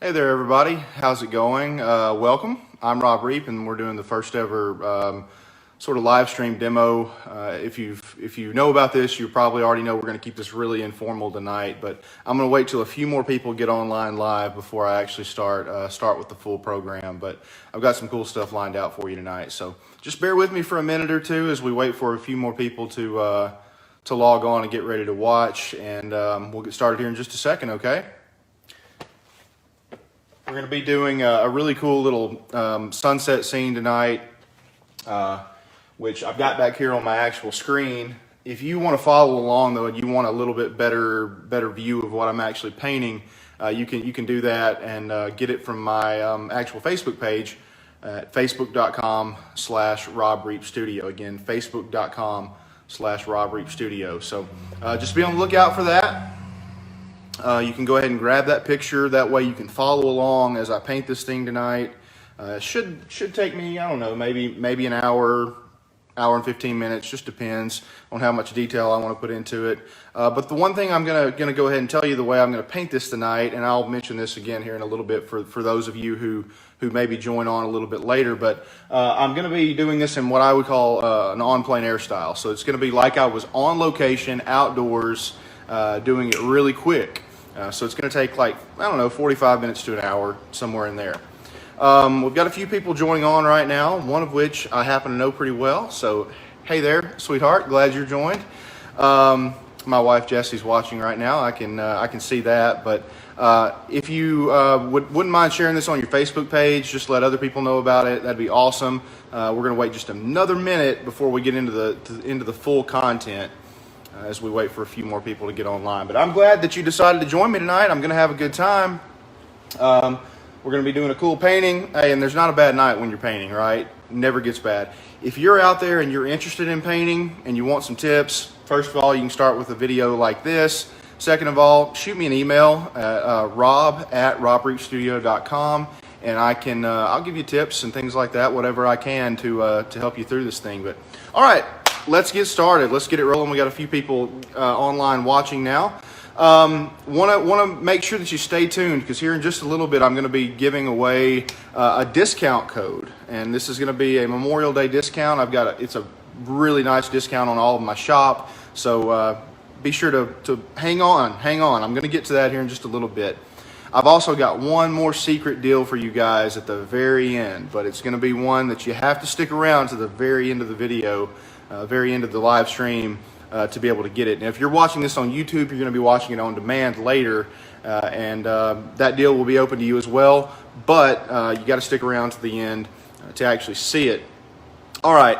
Hey there, everybody. How's it going? Welcome. I'm Rob Reap, and we're doing the first ever sort of live stream demo. If you know about this, you probably already know we're going to keep this really informal tonight. But I'm going to wait till a few more people get online live before I actually start with the full program. But I've got some cool stuff lined out for you tonight. So just bear with me for a minute or two as we wait for a few more people to log on and get ready to watch. And we'll get started here in just a second. Okay. We're going to be doing a really cool little sunset scene tonight, which I've got back here on my actual screen. If you want to follow along, though, and you want a little bit better view of what I'm actually painting, you can do that and get it from my actual Facebook page at facebook.com/Rob Reap Studio. Again, facebook.com/Rob Reap Studio. So just be on the lookout for that. You can go ahead and grab that picture. That way you can follow along as I paint this thing tonight. It should take me, I don't know, maybe an hour and 15 minutes. Just depends on how much detail I want to put into it. But the one thing I'm gonna go ahead and tell you the way I'm gonna paint this tonight, and I'll mention this again here in a little bit for those of you who maybe join on a little bit later. But I'm gonna be doing this in what I would call an on plein air style. So it's gonna be like I was on location, outdoors, doing it really quick. So it's going to take like, I don't know, 45 minutes to an hour, somewhere in there. We've got a few people joining on right now, one of which I happen to know pretty well. So, hey there, sweetheart, glad you're joined. My wife Jessie's watching right now. I can see that. But if you wouldn't mind sharing this on your Facebook page, just let other people know about it. That'd be awesome. We're going to wait just another minute before we get into the full content. As we wait for a few more people to get online. But I'm glad that you decided to join me tonight. I'm going to have a good time. We're going to be doing a cool painting. Hey, and there's not a bad night when you're painting, right? Never gets bad. If you're out there and you're interested in painting and you want some tips, first of all, you can start with a video like this. Second of all, shoot me an email at rob@robreapstudio.com, and I'll give you tips and things like that, whatever I can to help you through this thing. But all right. Let's get started. Let's get it rolling. We got a few people online watching now. Want to make sure that you stay tuned, because here in just a little bit I'm going to be giving away a discount code, and this is going to be a Memorial Day discount. It's a really nice discount on all of my shop, so be sure to hang on. I'm going to get to that here in just a little bit. I've also got one more secret deal for you guys at the very end, but it's going to be one that you have to stick around to the very end of the video. Very end of the live stream to be able to get it. And if you're watching this on YouTube, you're going to be watching it on demand later, and that deal will be open to you as well. But you got to stick around to the end to actually see it. All right.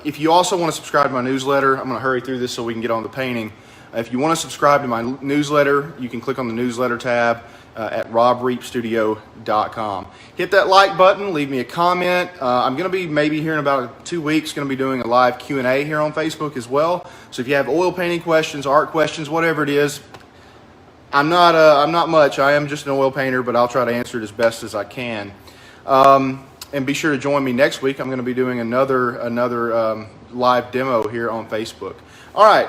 If you also want to subscribe to my newsletter, I'm going to hurry through this so we can get on the painting. If you want to subscribe to my newsletter, you can click on the newsletter tab at robreapstudio.com. Hit that like button, leave me a comment. I'm going to be maybe here in about 2 weeks going to be doing a live Q&A here on Facebook as well. So if you have oil painting questions, art questions, whatever it is, I'm not much. I am just an oil painter, but I'll try to answer it as best as I can. And be sure to join me next week. I'm going to be doing another live demo here on Facebook. All right.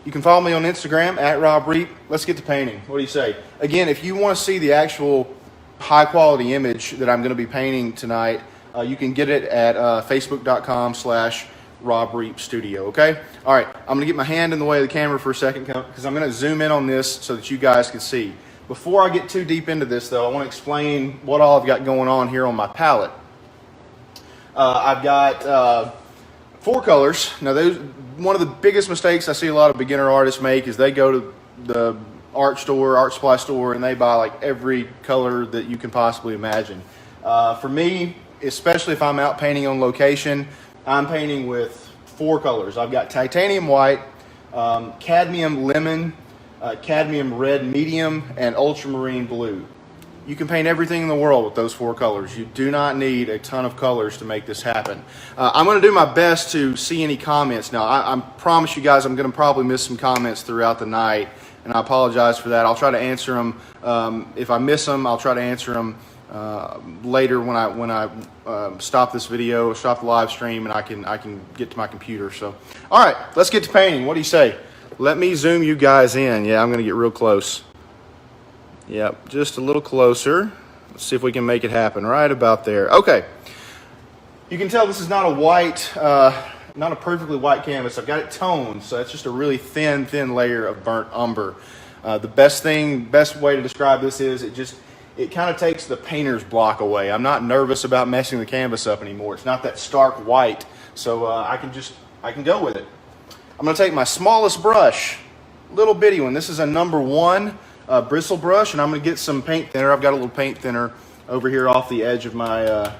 You can follow me on Instagram at Rob Reap. Let's get to painting. What do you say? Again, if you want to see the actual high quality image that I'm going to be painting tonight, you can get it at facebook.com/Rob Reap Studio. Okay? All right. I'm going to get my hand in the way of the camera for a second because I'm going to zoom in on this so that you guys can see. Before I get too deep into this, though, I want to explain what all I've got going on here on my palette. I've got 4 colors. Now, one of the biggest mistakes I see a lot of beginner artists make is they go to the art supply store, and they buy like every color that you can possibly imagine. For me, especially if I'm out painting on location, I'm painting with 4 colors. I've got titanium white, cadmium lemon, cadmium red medium, and ultramarine blue. You can paint everything in the world with those 4 colors. You do not need a ton of colors to make this happen. I'm going to do my best to see any comments. Now, I promise you guys I'm going to probably miss some comments throughout the night, and I apologize for that. I'll try to answer them. If I miss them, I'll try to answer them later when I stop this video, stop the live stream, and I can get to my computer. So, all right, let's get to painting. What do you say? Let me zoom you guys in. Yeah, I'm going to get real close. Yep, just a little closer. Let's see if we can make it happen right about there. Okay. You can tell this is not a white, not a perfectly white canvas. I've got it toned, so that's just a really thin layer of burnt umber. The best way to describe this is it kind of takes the painter's block away. I'm not nervous about messing the canvas up anymore. It's not that stark white, so I can go with it. I'm going to take my smallest brush, little bitty one. This is a number 1 bristle brush, and I'm going to get some paint thinner. I've got a little paint thinner over here off the edge of my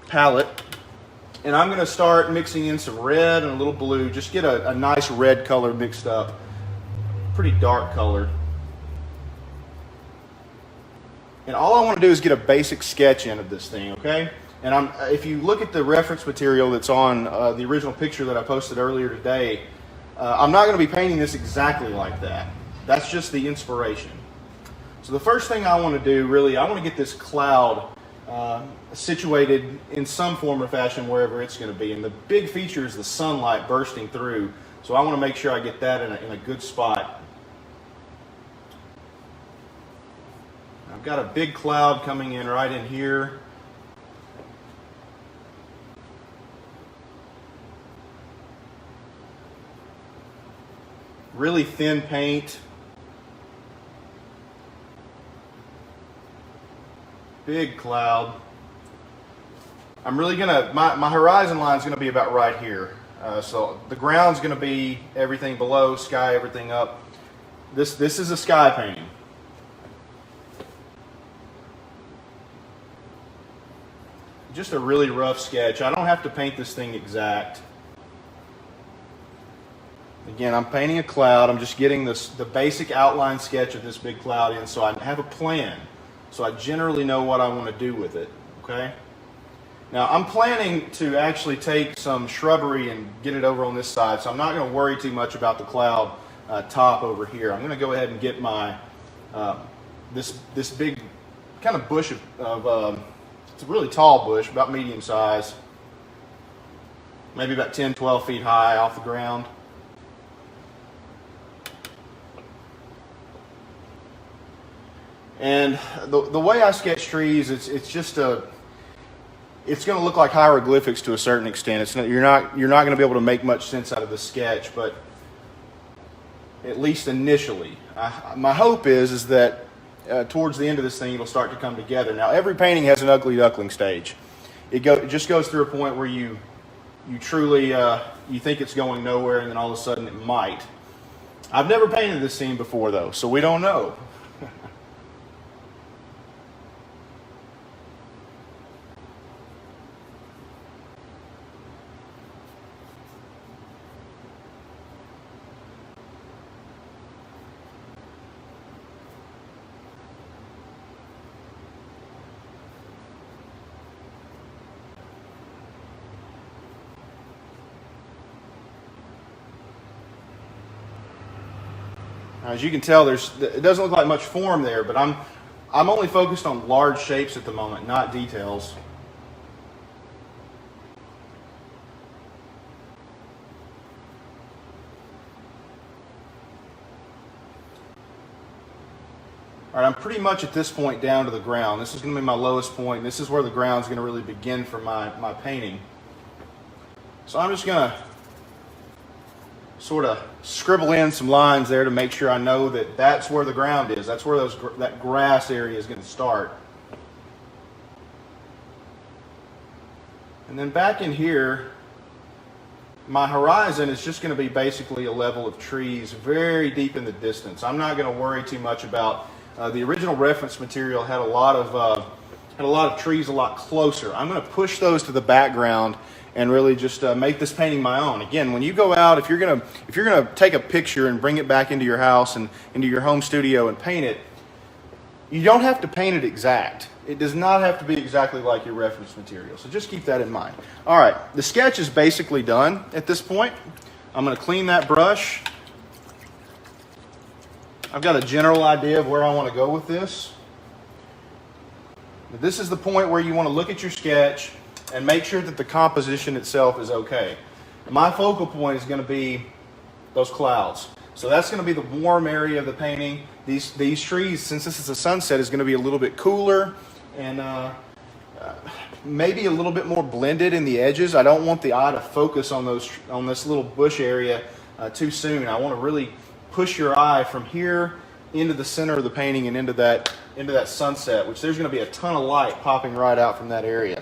palette. And I'm going to start mixing in some red and a little blue. Just get a nice red color mixed up. Pretty dark color. And all I want to do is get a basic sketch in of this thing, okay? And if you look at the reference material that's on the original picture that I posted earlier today, I'm not going to be painting this exactly like that. That's just the inspiration. So the first thing I want to do, really, I want to get this cloud situated in some form or fashion wherever it's going to be. And the big feature is the sunlight bursting through. So I want to make sure I get that in a good spot. I've got a big cloud coming in right in here. Really thin paint. Big cloud. I'm really gonna, my horizon line is gonna be about right here. So the ground's gonna be everything below, sky, everything up. This is a sky painting. Just a really rough sketch. I don't have to paint this thing exact. Again, I'm painting a cloud. I'm just getting the basic outline sketch of this big cloud in so I have a plan. So I generally know what I want to do with it, okay? Now, I'm planning to actually take some shrubbery and get it over on this side, so I'm not going to worry too much about the cloud top over here. I'm going to go ahead and get my, this big kind of bush of it's a really tall bush, about medium size, maybe about 10, 12 feet high off the ground. And the way I sketch trees, it's going to look like hieroglyphics to a certain extent. You're not going to be able to make much sense out of the sketch, but at least initially, my hope is that towards the end of this thing, it'll start to come together. Now, every painting has an ugly duckling stage. It just goes through a point where you truly you think it's going nowhere, and then all of a sudden it might. I've never painted this scene before, though, so we don't know. As you can tell, it doesn't look like much form there, but I'm only focused on large shapes at the moment, not details. All right, I'm pretty much at this point down to the ground. This is going to be my lowest point. This is where the ground's going to really begin for my painting. So I'm just going to sort of scribble in some lines there to make sure I know that that's where the ground is. That's where that grass area is going to start. And then back in here, my horizon is just going to be basically a level of trees very deep in the distance. I'm not going to worry too much about the original reference material had a lot of trees a lot closer. I'm going to push those to the background and really just make this painting my own. Again, when you go out, if you're gonna take a picture and bring it back into your house and into your home studio and paint it, you don't have to paint it exact. It does not have to be exactly like your reference material. So just keep that in mind. All right, the sketch is basically done at this point. I'm gonna clean that brush. I've got a general idea of where I want to go with this. This is the point where you want to look at your sketch and make sure that the composition itself is okay. My focal point is going to be those clouds. So that's going to be the warm area of the painting. These trees, since this is a sunset, is going to be a little bit cooler. and maybe a little bit more blended in the edges. I don't want the eye to focus on this little bush area too soon. I want to really push your eye from here into the center of the painting and into that sunset, which there's going to be a ton of light popping right out from that area.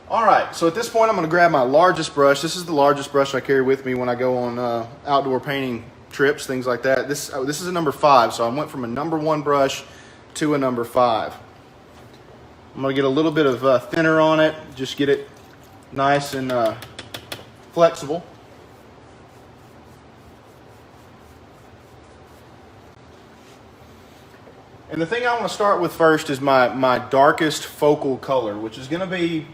All right, so at this point I'm going to grab my largest brush. This is the largest brush I carry with me when I go on outdoor painting trips, things like that. This is a number 5, so I went from a number 1 brush to a number 5. I'm going to get a little bit of thinner on it, just get it nice and flexible. And the thing I want to start with first is my darkest focal color, which is going to be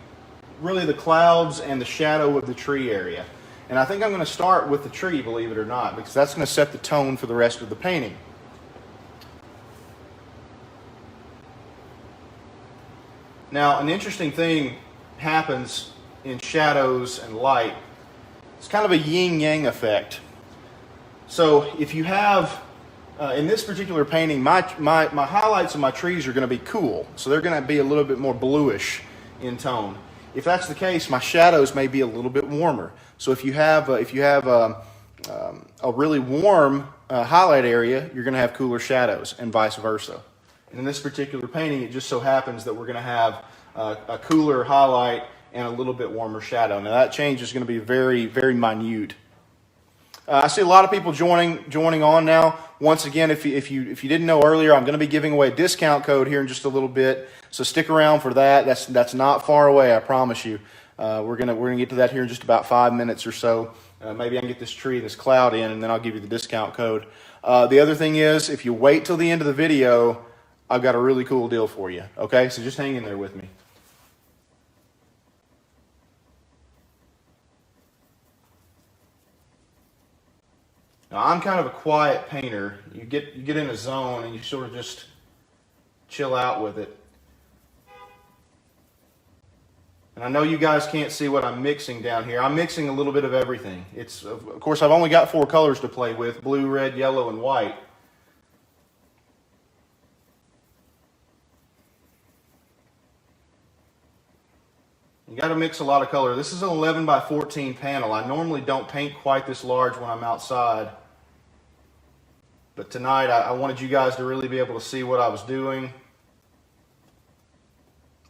really the clouds and the shadow of the tree area. And I think I'm going to start with the tree, believe it or not, because that's going to set the tone for the rest of the painting. Now, an interesting thing happens in shadows and light. It's kind of a yin-yang effect. So if you have, in this particular painting, my highlights of my trees are going to be cool. So they're going to be a little bit more bluish in tone. If that's the case, my shadows may be a little bit warmer. So if you have a really warm highlight area, you're going to have cooler shadows, and vice versa. And in this particular painting, it just so happens that we're going to have a cooler highlight and a little bit warmer shadow. Now that change is going to be very, very minute. I see a lot of people joining on now. Once again, if you didn't know earlier, I'm going to be giving away a discount code here in just a little bit. So stick around for that. That's not far away, I promise you. We're gonna get to that here in just about 5 minutes or so. Maybe I can get this tree, this cloud in, and then I'll give you the discount code. The other thing is, if you wait till the end of the video, I've got a really cool deal for you. Okay, so just hang in there with me. Now, I'm kind of a quiet painter. You get in a zone and you sort of just chill out with it. And I know you guys can't see what I'm mixing down here. I'm mixing a little bit of everything. Of course, I've only got 4 colors to play with: blue, red, yellow, and white. You got to mix a lot of color. This is an 11 by 14 panel. I normally don't paint quite this large when I'm outside. But tonight I wanted you guys to really be able to see what I was doing.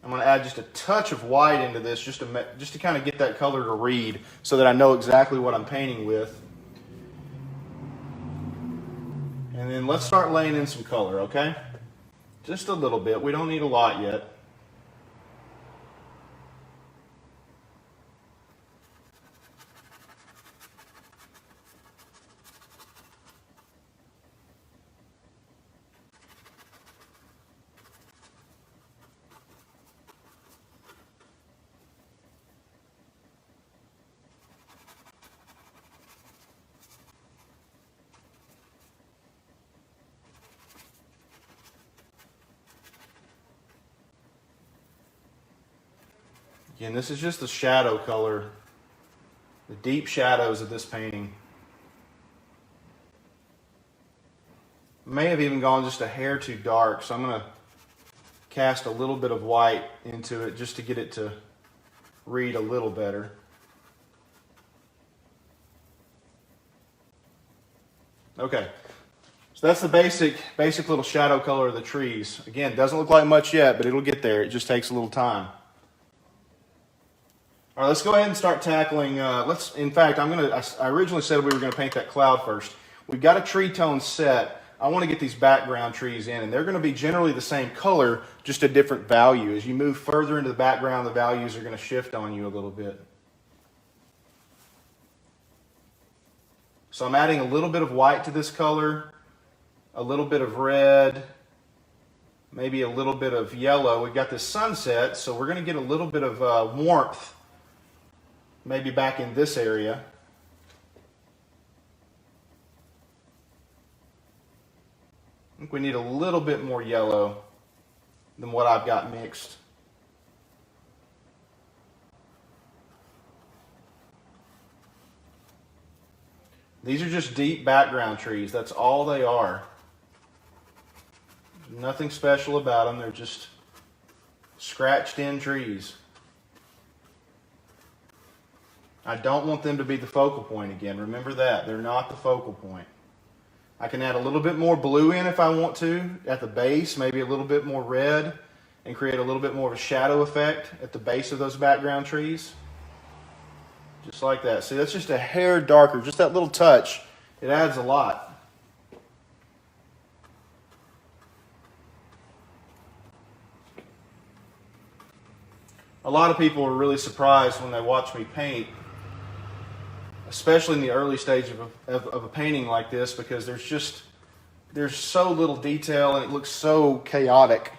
I'm going to add just a touch of white into this just to kind of get that color to read so that I know exactly what I'm painting with. And then let's start laying in some color, okay? Just a little bit. We don't need a lot yet. Again, this is just the shadow color, the deep shadows of this painting. May have even gone just a hair too dark, so I'm going to cast a little bit of white into it just to get it to read a little better. Okay, so that's the basic little shadow color of the trees. Again, doesn't look like much yet, but it'll get there. It just takes a little time. All right, let's go ahead and start tackling. In fact, I originally said we were going to paint that cloud first. We've got a tree tone set. I want to get these background trees in, and they're going to be generally the same color, just a different value. As you move further into the background, the values are going to shift on you a little bit. So I'm adding a little bit of white to this color, a little bit of red, maybe a little bit of yellow. We've got this sunset, so we're going to get a little bit of warmth maybe back in this area. I think we need a little bit more yellow than what I've got mixed. These are just deep background trees. That's all they are. Nothing special about them. They're just scratched in trees. I don't want them to be the focal point again. Remember that. They're not the focal point. I can add a little bit more blue in if I want to at the base, maybe a little bit more red, and create a little bit more of a shadow effect at the base of those background trees. Just like that. See, that's just a hair darker, just that little touch. It adds a lot. A lot of people are really surprised when they watch me paint, especially in the early stage of a painting like this, because there's so little detail and it looks so chaotic.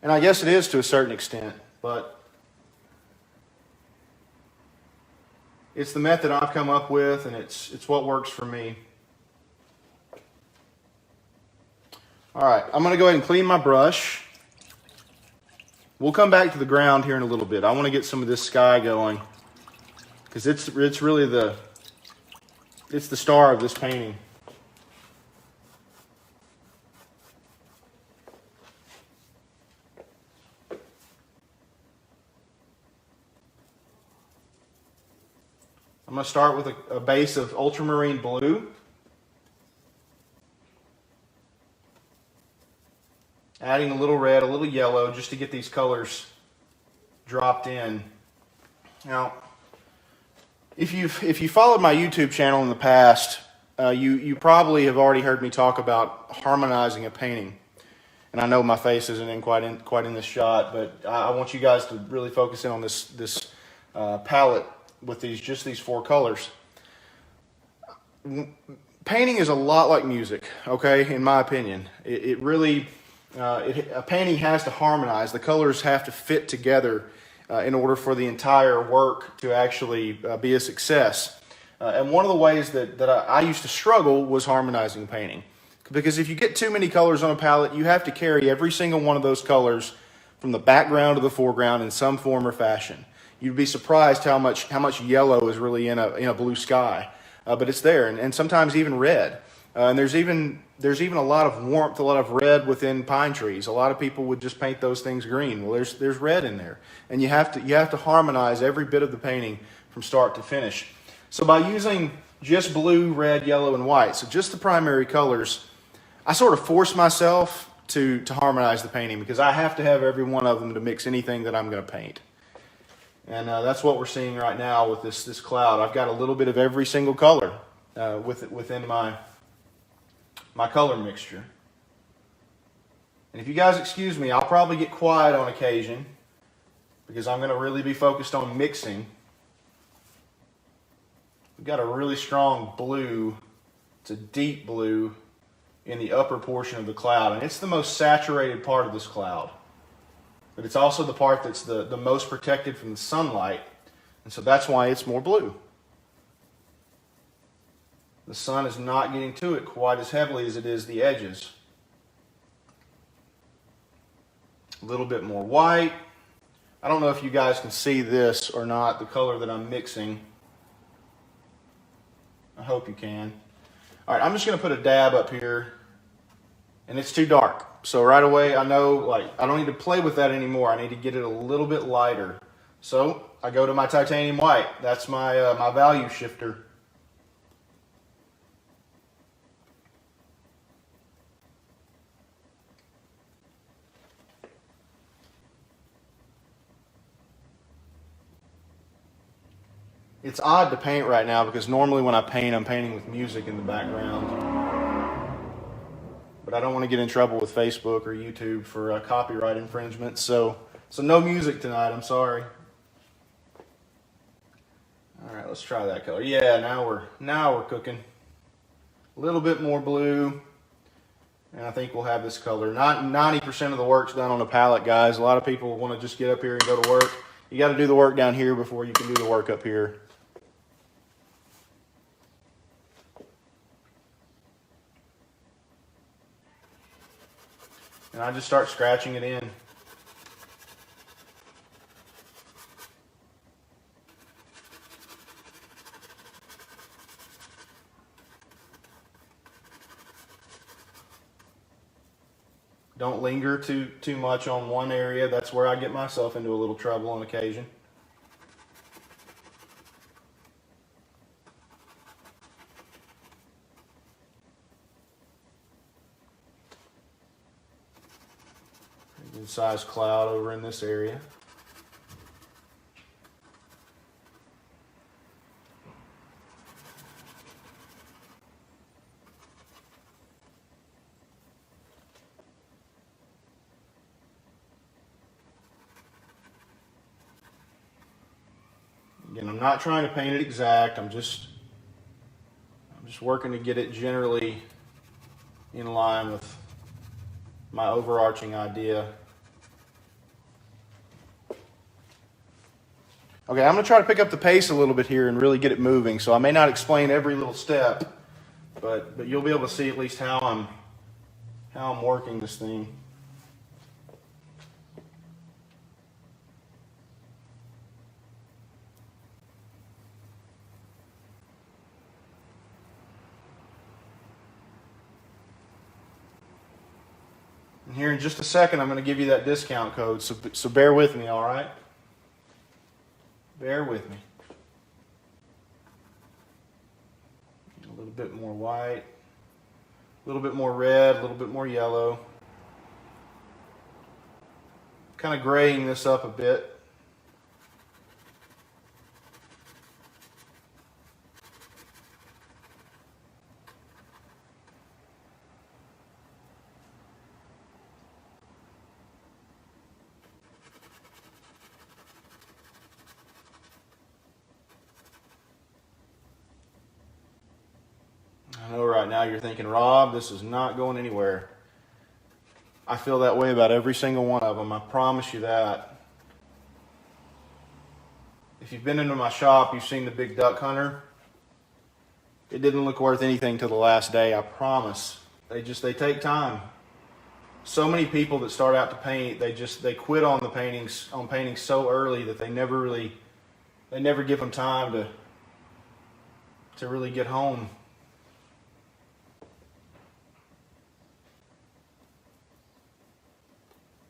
And I guess it is to a certain extent, but it's the method I've come up with, and it's what works for me. All right, I'm going to go ahead and clean my brush. We'll come back to the ground here in a little bit. I want to get some of this sky going, because it's really the star of this painting. I'm going to start with a base of ultramarine blue. Adding a little red, a little yellow, just to get these colors dropped in. Now, if you followed my YouTube channel in the past, you probably have already heard me talk about harmonizing a painting. And I know my face isn't quite in this shot, but I want you guys to really focus in on this palette with just these four colors. Painting is a lot like music, okay? In my opinion, it really. A painting has to harmonize. The colors have to fit together in order for the entire work to actually be a success. And one of the ways that I used to struggle was harmonizing painting. Because if you get too many colors on a palette, you have to carry every single one of those colors from the background to the foreground in some form or fashion. You'd be surprised how much yellow is really in a blue sky, but it's there, and sometimes even red. And there's even a lot of warmth, a lot of red within pine trees. A lot of people would just paint those things green. Well, there's red in there, and you have to harmonize every bit of the painting from start to finish. So by using just blue, red, yellow, and white, so just the primary colors, I sort of force myself to harmonize the painting, because I have to have every one of them to mix anything that I'm going to paint. And that's what we're seeing right now with this cloud. I've got a little bit of every single color within my color mixture. And if you guys excuse me, I'll probably get quiet on occasion, because I'm going to really be focused on mixing. We've got a really strong blue. It's a deep blue in the upper portion of the cloud, and it's the most saturated part of this cloud. But it's also the part that's the most protected from the sunlight, and so that's why it's more blue. The sun is not getting to it quite as heavily as it is the edges. A little bit more white. I don't know if you guys can see this or not, the color that I'm mixing. I hope you can. All right, I'm just going to put a dab up here, and it's too dark. So right away, I know, I don't need to play with that anymore. I need to get it a little bit lighter. So I go to my titanium white. That's my value shifter. It's odd to paint right now, because normally when I paint, I'm painting with music in the background. But I don't want to get in trouble with Facebook or YouTube for copyright infringement, so no music tonight. I'm sorry. All right, let's try that color. Yeah, now we're cooking. A little bit more blue, and I think we'll have this color. Not 90% of the work's done on a palette, guys. A lot of people want to just get up here and go to work. You got to do the work down here before you can do the work up here. And I just start scratching it in. Don't linger too much on one area. That's where I get myself into a little trouble on occasion. Good sized cloud over in this area. Again, I'm not trying to paint it exact. I'm just working to get it generally in line with my overarching idea. Okay, I'm going to try to pick up the pace a little bit here and really get it moving. So I may not explain every little step, but you'll be able to see at least how I'm working this thing. And here in just a second, I'm going to give you that discount code, so bear with me, all right? Bear with me. A little bit more white, a little bit more red, a little bit more yellow. Kind of graying this up a bit. I know right now you're thinking, Rob, this is not going anywhere. I feel that way about every single one of them. I promise you that. If you've been into my shop, you've seen the big duck hunter. It didn't look worth anything till the last day, I promise. They take time. So many people that start out to paint, they quit on painting so early that they never give them time to really get home.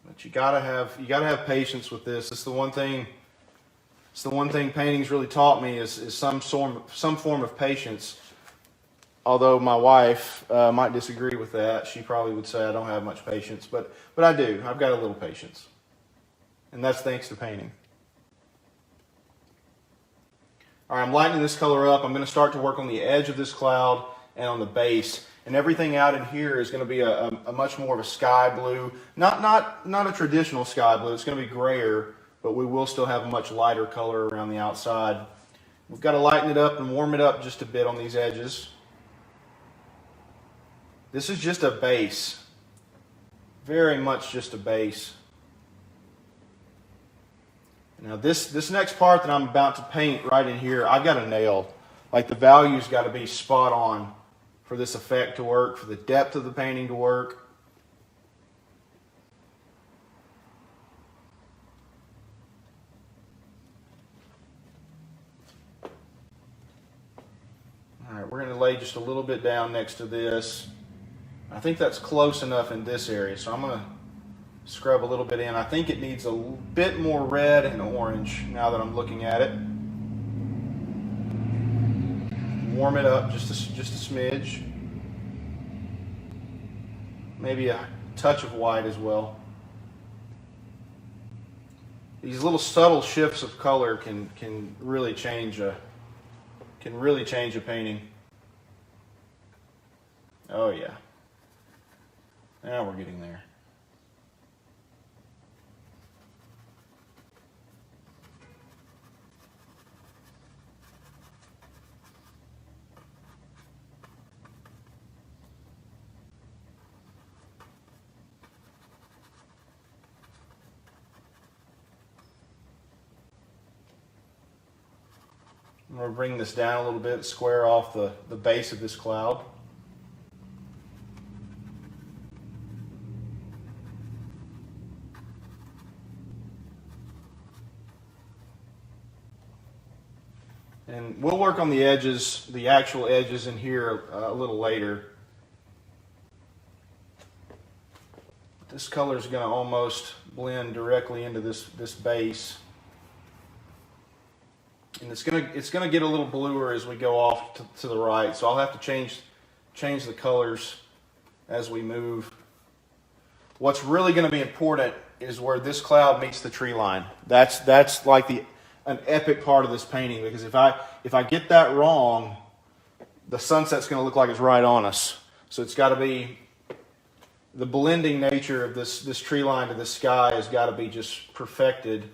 But you gotta have patience with this. It's the one thing painting's really taught me is some form of patience. Although my wife might disagree with that. She probably would say I don't have much patience, but I do. I've got a little patience. And that's thanks to painting. All right, I'm lightening this color up. I'm going to start to work on the edge of this cloud and on the base. And everything out in here is going to be a much more of a sky blue. Not a traditional sky blue. It's going to be grayer, but we will still have a much lighter color around the outside. We've got to lighten it up and warm it up just a bit on these edges. This is just a base. Very much just a base. Now this next part that I'm about to paint right in here, I've got to nail. Like the value's got to be spot on for this effect to work, for the depth of the painting to work. All right, we're going to lay just a little bit down next to this. I think that's close enough in this area, so I'm going to scrub a little bit in. I think it needs a bit more red and orange now that I'm looking at it. Warm it up just a smidge. Maybe a touch of white as well. These little subtle shifts of color can really change a painting. Oh yeah. Now we're getting there. I'm going to bring this down a little bit, square off the base of this cloud. And we'll work on the edges, the actual edges in here a little later. This color is going to almost blend directly into this base. And it's gonna get a little bluer as we go off to the right, so I'll have to change the colors as we move. What's really going to be important is where this cloud meets the tree line. That's like an epic part of this painting, because if I get that wrong, the sunset's going to look like it's right on us. So it's got to be, the blending nature of this tree line to the sky has got to be just perfected.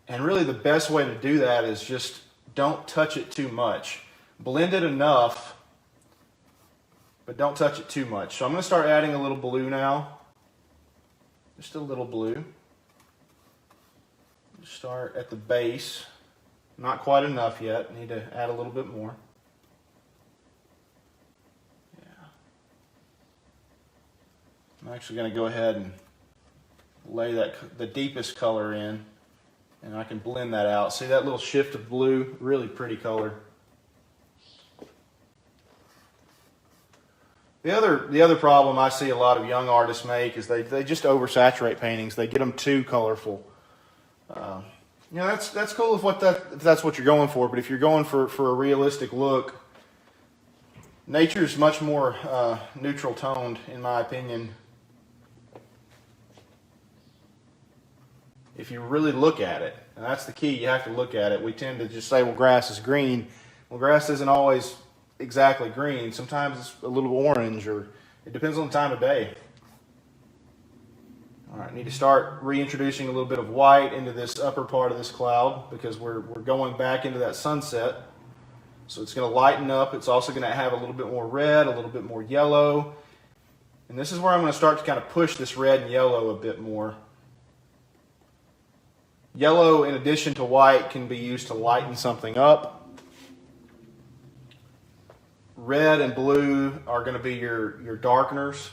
And really the best way to do that is just don't touch it too much. Blend it enough, but don't touch it too much. So I'm going to start adding a little blue now. Just a little blue. Start at the base. Not quite enough yet. Need to add a little bit more. Yeah. I'm actually going to go ahead and lay the deepest color in, and I can blend that out. See that little shift of blue? Really pretty color. The other problem I see a lot of young artists make is they just oversaturate paintings. They get them too colorful. You know, that's cool if that's what you're going for, but if you're going for a realistic look, nature is much more neutral toned, in my opinion. If you really look at it, and that's the key, you have to look at it. We tend to just say, well, grass is green. Well, grass isn't always exactly green. Sometimes it's a little orange, or it depends on the time of day. All right, I need to start reintroducing a little bit of white into this upper part of this cloud, because we're going back into that sunset. So it's going to lighten up. It's also going to have a little bit more red, a little bit more yellow. And this is where I'm going to start to kind of push this red and yellow a bit more. Yellow, in addition to white, can be used to lighten something up. Red and blue are going to be your darkeners.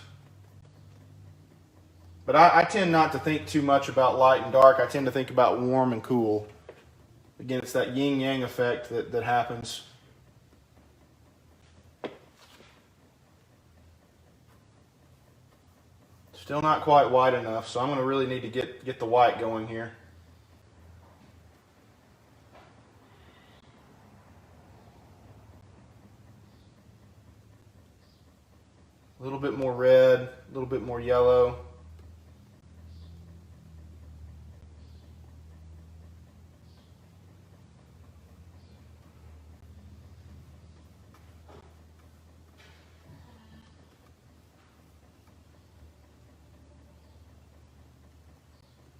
But I tend not to think too much about light and dark. I tend to think about warm and cool. Again, it's that yin-yang effect that happens. Still not quite white enough, so I'm going to really need to get the white going here. A little bit more red, a little bit more yellow.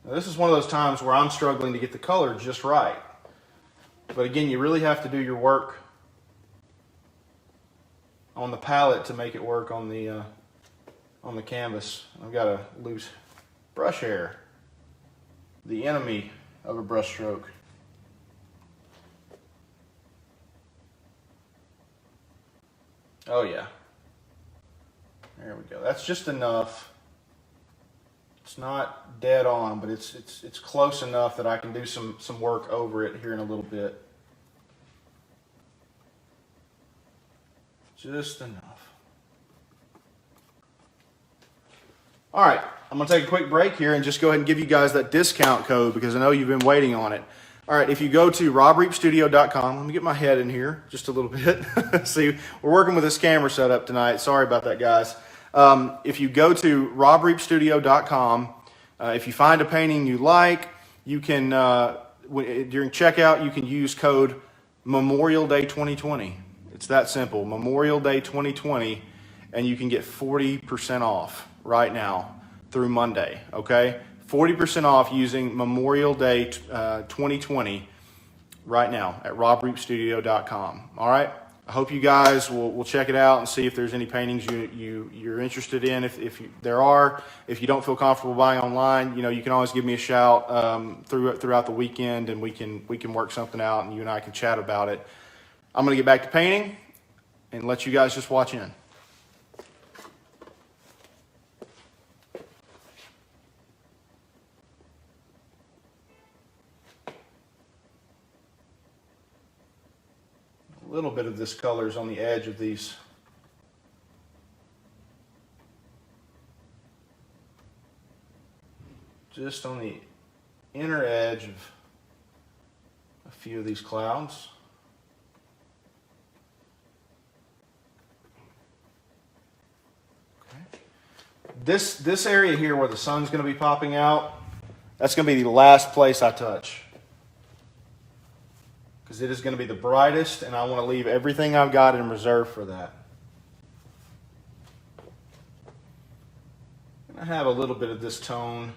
Now, this is one of those times where I'm struggling to get the color just right. But again, you really have to do your work on the palette to make it work on the canvas. I've got a loose brush hair, the enemy of a brush stroke. Oh yeah, there we go. That's just enough. It's not dead on, but it's close enough that I can do some work over it here in a little bit. Just enough. All right, I'm going to take a quick break here and just go ahead and give you guys that discount code, because I know you've been waiting on it. All right, if you go to robreapstudio.com, let me get my head in here just a little bit. See, we're working with this camera setup tonight. Sorry about that, guys. If you go to robreapstudio.com, if you find a painting you like, you can, during checkout, you can use code Memorial Day 2020. It's that simple, Memorial Day 2020, and you can get 40% off right now through Monday, okay? 40% off using Memorial Day 2020 right now at robreapstudio.com, all right? I hope you guys will check it out and see if there's any paintings you're interested in. If you don't feel comfortable buying online, you know, you can always give me a shout throughout the weekend, and we can work something out, and you and I can chat about it. I'm going to get back to painting and let you guys just watch in. A little bit of this color is on the edge of these just on the inner edge of a few of these clouds. Okay. This area here where the sun's going to be popping out, that's going to be the last place I touch, because it is going to be the brightest, and I want to leave everything I've got in reserve for that. I have a little bit of this tone.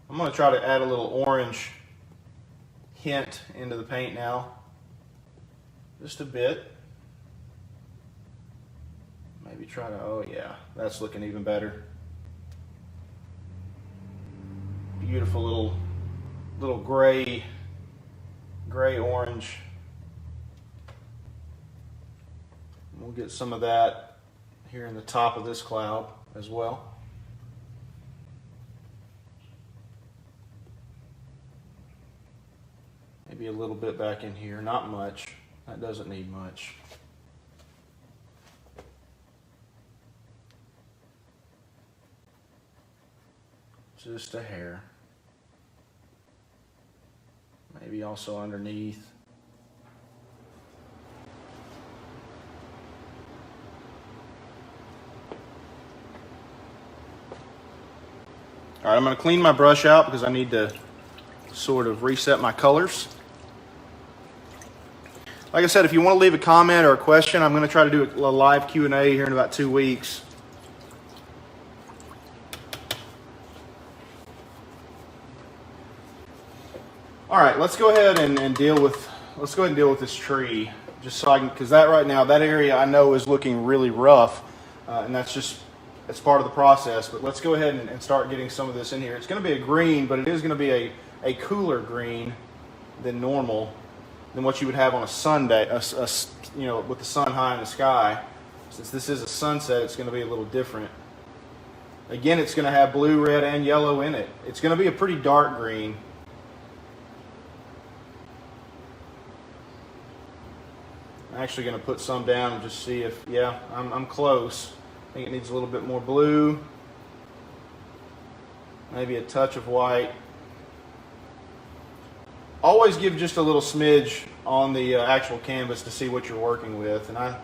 I'm going to try to add a little orange hint into the paint now. Just a bit. Maybe try to, oh yeah, that's looking even better. Beautiful little gray orange. We'll get some of that here in the top of this cloud as well. Maybe a little bit back in here, not much. That doesn't need much. Just a hair. Maybe also underneath. All right, I'm going to clean my brush out because I need to sort of reset my colors. Like I said, if you want to leave a comment or a question, I'm going to try to do a live Q&A here in about 2 weeks. All right, let's go ahead and deal with this tree, just so I can, because that right now, that area I know is looking really rough, and that's part of the process. But let's go ahead and start getting some of this in here. It's going to be a green, but it is going to be a cooler green than normal, than what you would have on a Sunday, you know, with the sun high in the sky. Since this is a sunset, it's going to be a little different. Again, it's going to have blue, red, and yellow in it. It's going to be a pretty dark green. I'm actually going to put some down and just see if, yeah, I'm close. I think it needs a little bit more blue, maybe a touch of white. Always give just a little smidge on the actual canvas to see what you're working with, and I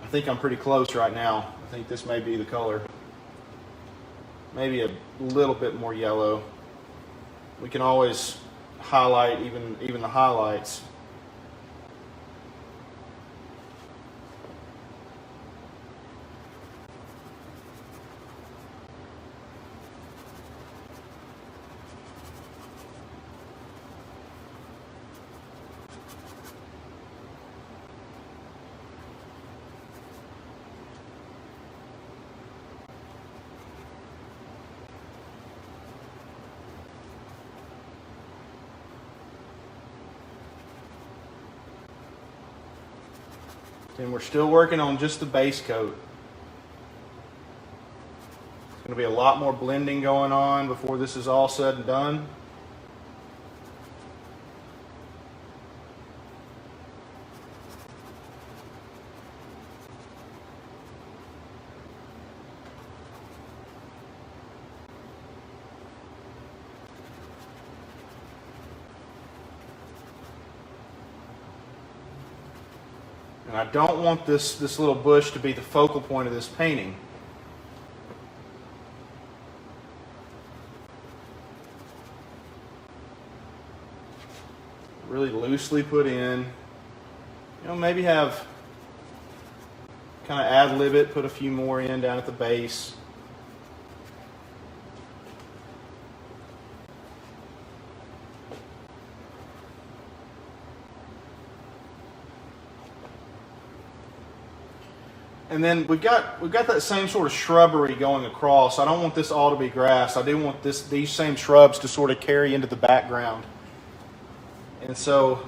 think I'm pretty close right now. I think this may be the color. Maybe a little bit more yellow. We can always highlight even the highlights. And we're still working on just the base coat. There's going to be a lot more blending going on before this is all said and done. And I don't want this little bush to be the focal point of this painting. Really loosely put in. You know, maybe have kind of ad-lib it, put a few more in down at the base. And then we've got that same sort of shrubbery going across. I don't want this all to be grass. I do want these same shrubs to sort of carry into the background. And so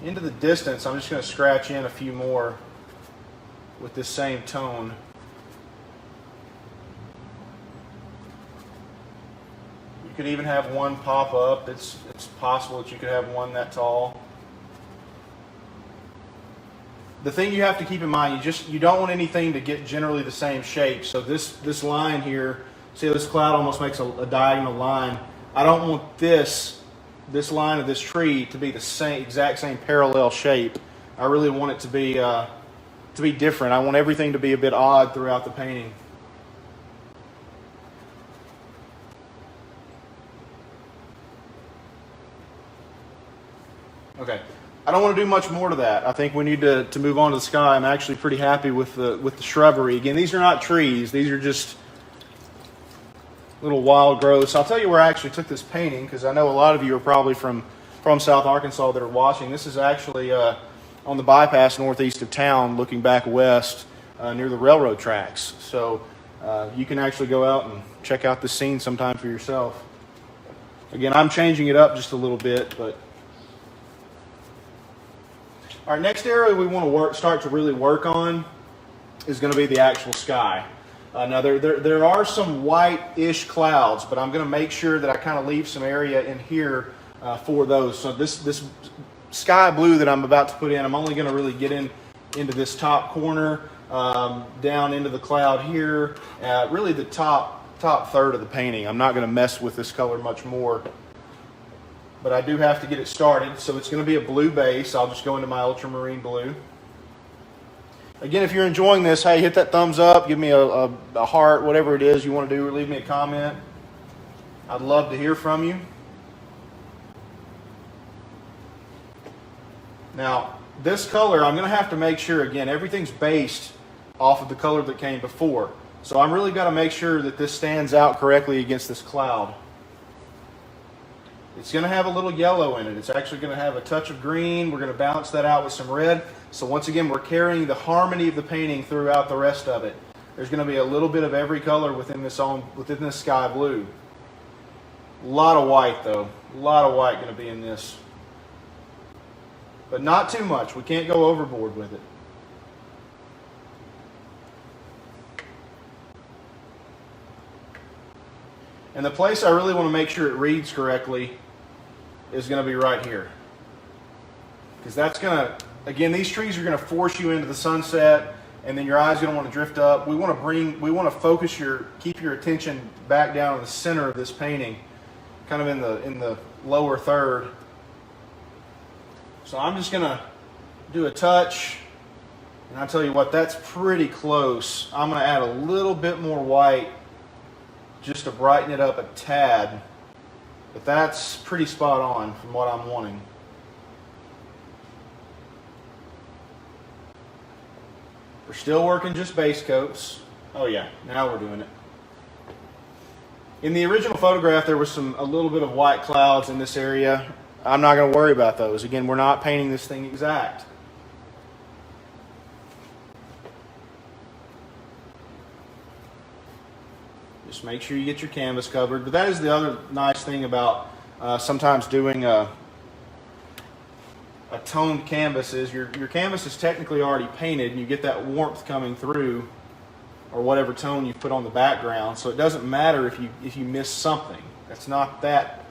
into the distance, I'm just going to scratch in a few more with this same tone. You could even have one pop up. It's possible that you could have one that tall. The thing you have to keep in mind, you don't want anything to get generally the same shape. So this line here See how this cloud almost makes a diagonal line? I don't want this line of this tree to be the exact same parallel shape. I really want it to be different. I want everything to be a bit odd throughout the painting. Okay, I don't want to do much more to that. I think we need to move on to the sky. I'm actually pretty happy with the shrubbery. Again, these are not trees. These are just little wild growths. I'll tell you where I actually took this painting, because I know a lot of you are probably from South Arkansas that are watching. This is actually on the bypass northeast of town, looking back west near the railroad tracks. So you can actually go out and check out this scene sometime for yourself. Again, I'm changing it up just a little bit, but our next area we want to start to really work on is going to be the actual sky. Now there are some white-ish clouds, but I'm going to make sure that I kind of leave some area in here for those. So this sky blue that I'm about to put in, I'm only going to really get into this top corner, down into the cloud here, really the top third of the painting. I'm not going to mess with this color much more, but I do have to get it started. So it's going to be a blue base. I'll just go into my ultramarine blue. Again, if you're enjoying this, hey, hit that thumbs up, give me a heart, whatever it is you want to do, or leave me a comment. I'd love to hear from you. Now, this color, I'm going to have to make sure, again, everything's based off of the color that came before. So I'm really got to make sure that this stands out correctly against this cloud. It's going to have a little yellow in it. It's actually going to have a touch of green. We're going to balance that out with some red. So once again, we're carrying the harmony of the painting throughout the rest of it. There's going to be a little bit of every color within this sky blue. A lot of white though. A lot of white going to be in this. But not too much. We can't go overboard with it. And the place I really want to make sure it reads correctly is going to be right here. Because that's going to, again, these trees are going to force you into the sunset, and then your eyes are going to want to drift up. We want to focus keep your attention back down in the center of this painting, kind of in the lower third. So I'm just going to do a touch, and I'll tell you what, that's pretty close. I'm going to add a little bit more white just to brighten it up a tad, but that's pretty spot on from what I'm wanting. We're still working just base coats. Oh yeah, now we're doing it. In the original photograph, there was a little bit of white clouds in this area. I'm not going to worry about those. Again, we're not painting this thing exact. Just make sure you get your canvas covered. But that is the other nice thing about sometimes doing a toned canvas is your canvas is technically already painted, and you get that warmth coming through, or whatever tone you put on the background. So it doesn't matter if you miss something. That's not that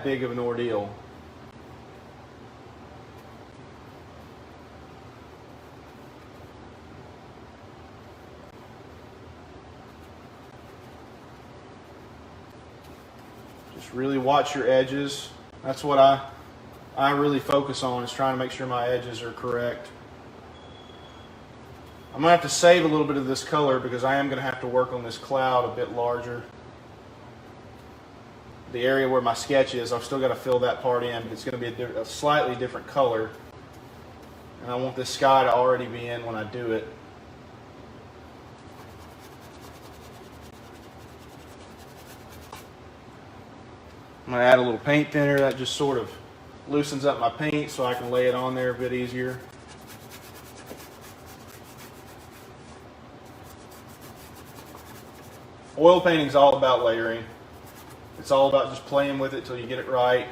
big of an ordeal. Just really watch your edges. That's what I really focus on, is trying to make sure my edges are correct. I'm going to have to save a little bit of this color because I am going to have to work on this cloud a bit larger. The area where my sketch is, I've still got to fill that part in, but it's going to be a slightly different color. And I want this sky to already be in when I do it. I'm going to add a little paint thinner. That just sort of loosens up my paint so I can lay it on there a bit easier. Oil painting is all about layering. It's all about just playing with it till you get it right.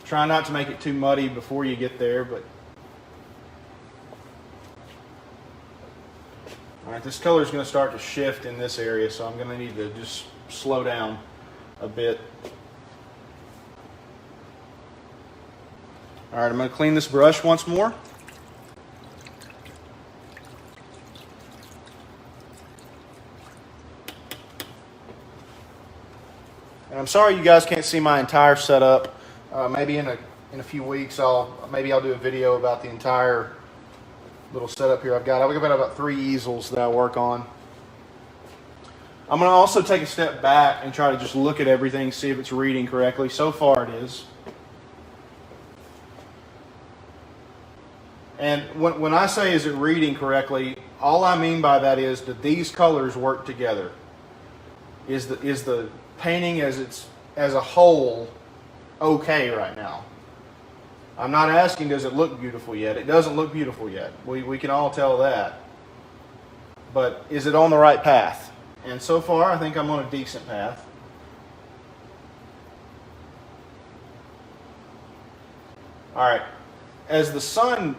Try not to make it too muddy before you get there, but all right, this color is going to start to shift in this area, so I'm going to need to just slow down a bit. All right, I'm going to clean this brush once more. I'm sorry you guys can't see my entire setup. Maybe in a few weeks I'll do a video about the entire little setup here I've got. I've got about 3 easels that I work on. I'm going to also take a step back and try to just look at everything, see if it's reading correctly. So far it is. And when I say is it reading correctly, all I mean by that is, do these colors work together? Is the painting as a whole okay right now? I'm not asking does it look beautiful yet. It doesn't look beautiful yet. We can all tell that. But is it on the right path? And so far I think I'm on a decent path. Alright, as the sun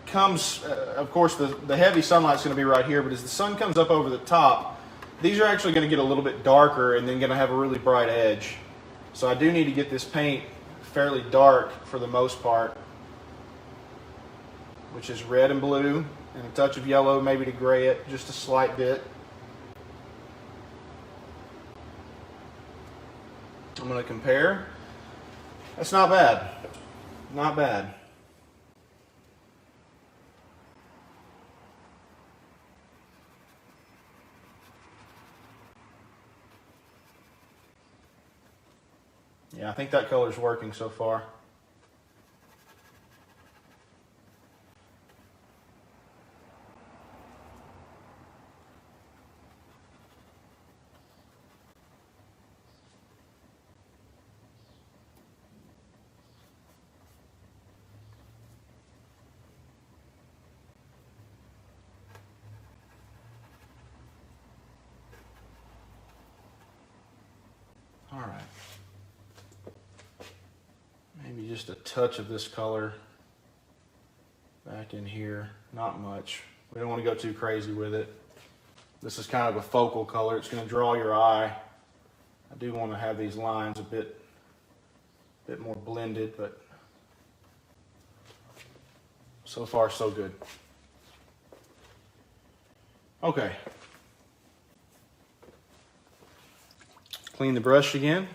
comes, of course the heavy sunlight's going to be right here, but as the sun comes up over the top, these are actually going to get a little bit darker and then going to have a really bright edge. So I do need to get this paint fairly dark for the most part, which is red and blue and a touch of yellow, maybe to gray it just a slight bit. I'm going to compare. That's not bad. Not bad. Yeah, I think that color's working so far. All right. Maybe just a touch of this color back in here. Not much. We don't want to go too crazy with it. This is kind of a focal color. It's going to draw your eye. I do want to have these lines a bit more blended, but so far so good. Okay. Clean the brush again.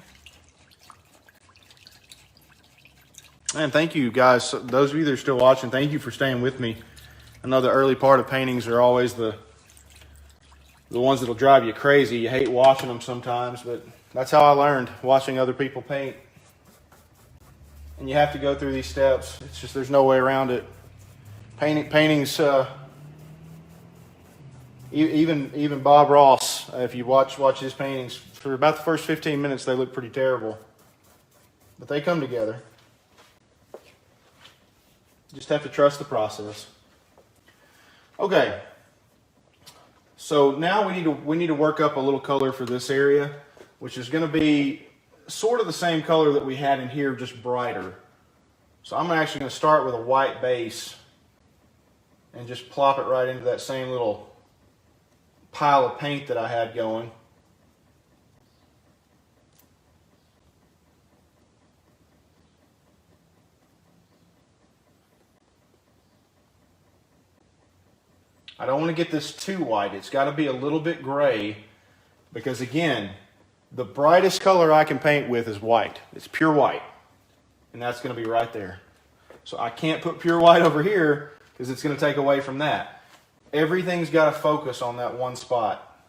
And thank you guys, those of you that are still watching, thank you for staying with me. I know the early part of paintings are always the ones that'll drive you crazy. You hate watching them sometimes, but that's how I learned, watching other people paint. And you have to go through these steps. It's just, there's no way around it. Paintings, even Bob Ross, if you watch his paintings, for about the first 15 minutes, they look pretty terrible. But they come together. Just have to trust the process. Okay. So now we need to work up a little color for this area, which is going to be sort of the same color that we had in here, just brighter. So I'm actually going to start with a white base and just plop it right into that same little pile of paint that I had going. I don't want to get this too white. It's got to be a little bit gray because, again, the brightest color I can paint with is white. It's pure white, and that's going to be right there. So I can't put pure white over here because it's going to take away from that. Everything's got to focus on that one spot.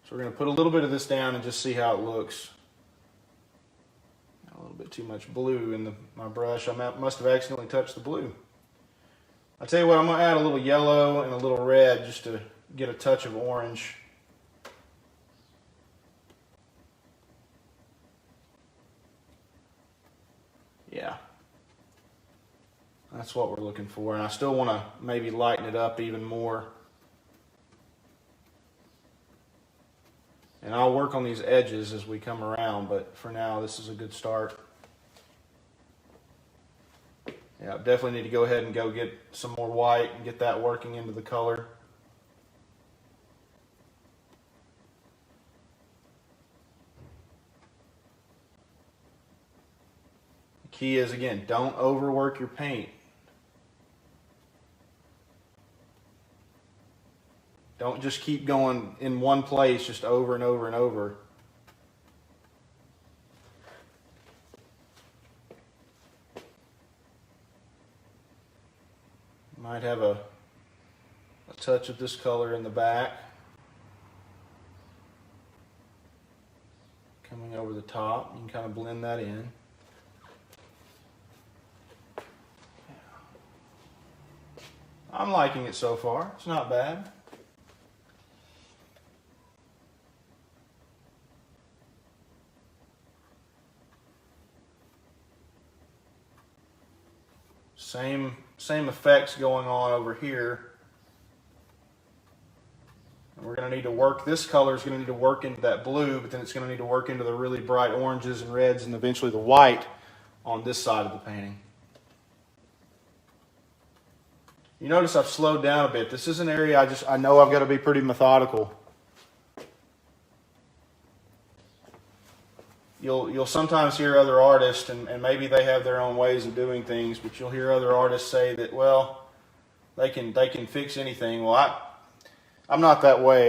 So we're going to put a little bit of this down and just see how it looks. A little bit too much blue in my brush. I must have accidentally touched the blue. I'll tell you what, I'm going to add a little yellow and a little red just to get a touch of orange. Yeah. That's what we're looking for. And I still want to maybe lighten it up even more. And I'll work on these edges as we come around, but for now, this is a good start. Yeah, definitely need to go ahead and go get some more white and get that working into the color. The key is, again, don't overwork your paint. Don't just keep going in one place just over and over and over. Might have a touch of this color in the back coming over the top. You can kind of blend that in. I'm liking it so far. It's not bad. Same effects going on over here. And we're going to need to work, this color is going to need to work into that blue, but then it's going to need to work into the really bright oranges and reds and eventually the white on this side of the painting. You notice I've slowed down a bit. This is an area I know I've got to be pretty methodical. You'll sometimes hear other artists, and maybe they have their own ways of doing things, but you'll hear other artists say that, well, they can fix anything. Well, I'm not that way.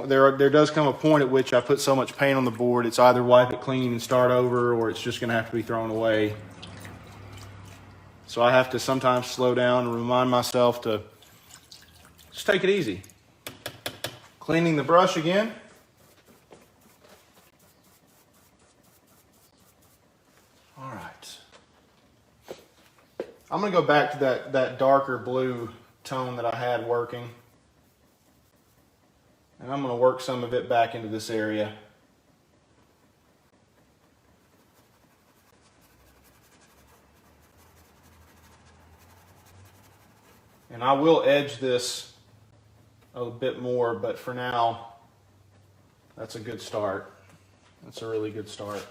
There does come a point at which I put so much paint on the board, it's either wipe it clean and start over, or it's just going to have to be thrown away. So I have to sometimes slow down and remind myself to just take it easy. Cleaning the brush again. All right. I'm going to go back to that darker blue tone that I had working. And I'm going to work some of it back into this area. And I will edge this a bit more, but for now, that's a good start. That's a really good start.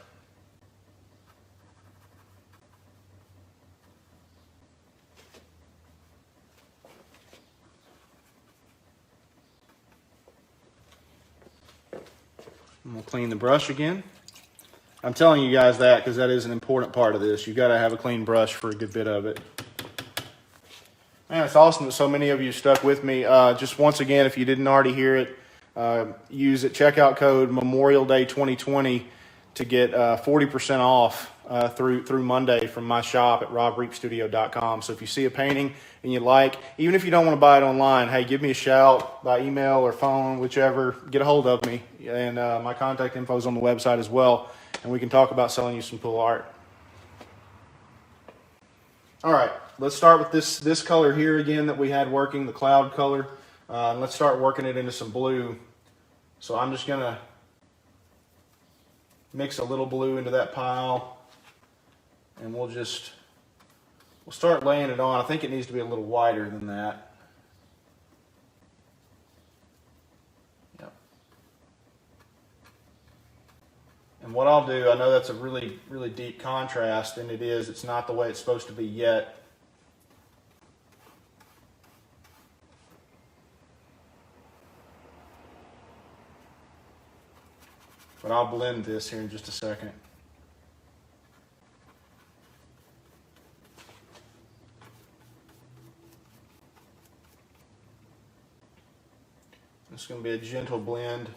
I'm going to clean the brush again. I'm telling you guys that because that is an important part of this. You've got to have a clean brush for a good bit of it. Man, it's awesome that so many of you stuck with me. Just once again, if you didn't already hear it, use it checkout code Memorial Day 2020 to get 40% off through Monday from my shop at robreapstudio.com. So if you see a painting and you like, even if you don't want to buy it online, hey, give me a shout by email or phone, whichever. Get a hold of me, and my contact info is on the website as well, and we can talk about selling you some cool art. All right, let's start with this color here again that we had working, the cloud color. And let's start working it into some blue. So I'm just going to mix a little blue into that pile, and we'll start laying it on. I think it needs to be a little wider than that. Yep. And what I'll do, I know that's a really, really deep contrast, and it is. It's not the way it's supposed to be yet. But I'll blend this here in just a second. It's going to be a gentle blend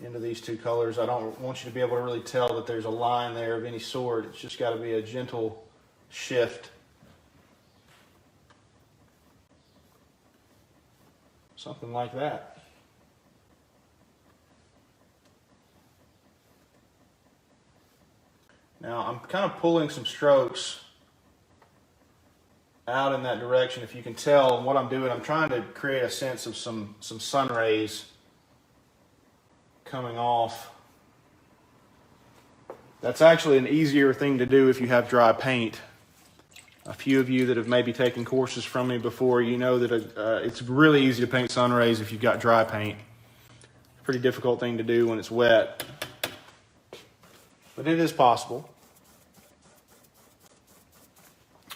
into these two colors. I don't want you to be able to really tell that there's a line there of any sort. It's just got to be a gentle shift. Something like that. Now I'm kind of pulling some strokes out in that direction. If you can tell what I'm doing, I'm trying to create a sense of some sun rays coming off. That's actually an easier thing to do if you have dry paint. A few of you that have maybe taken courses from me before, you know that it's really easy to paint sun rays if you've got dry paint. It's a pretty difficult thing to do when it's wet, but it is possible.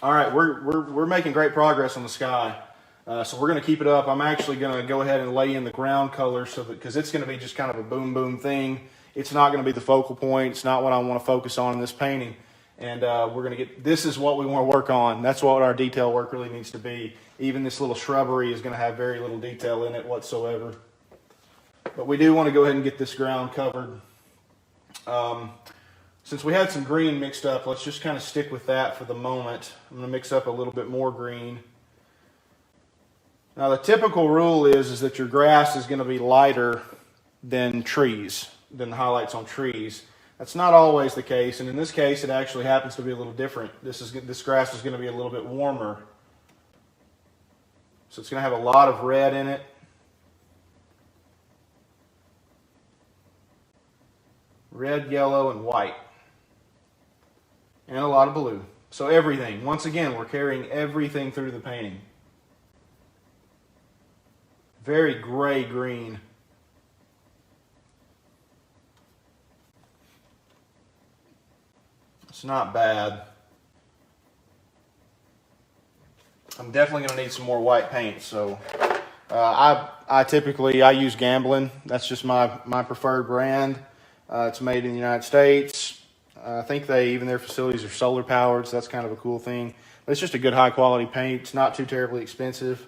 All right, we're making great progress on the sky, so we're going to keep it up. I'm actually going to go ahead and lay in the ground color because it's going to be just kind of a boom boom thing. It's not going to be the focal point. It's not what I want to focus on in this painting. And we're going to get, this is what we want to work on. That's what our detail work really needs to be. Even this little shrubbery is going to have very little detail in it whatsoever. But we do want to go ahead and get this ground covered. Since we had some green mixed up, let's just kind of stick with that for the moment. I'm going to mix up a little bit more green. Now the typical rule is that your grass is going to be lighter than trees, than the highlights on trees. That's not always the case, and in this case it actually happens to be a little different. This grass is going to be a little bit warmer. So it's going to have a lot of red in it. Red, yellow, and white. And a lot of blue. So everything. Once again, we're carrying everything through the painting. Very gray green. It's not bad. I'm definitely going to need some more white paint. So I typically use Gamblin. That's just my preferred brand. It's made in the United States. I think even their facilities are solar powered, so that's kind of a cool thing. But it's just a good high quality paint. It's not too terribly expensive.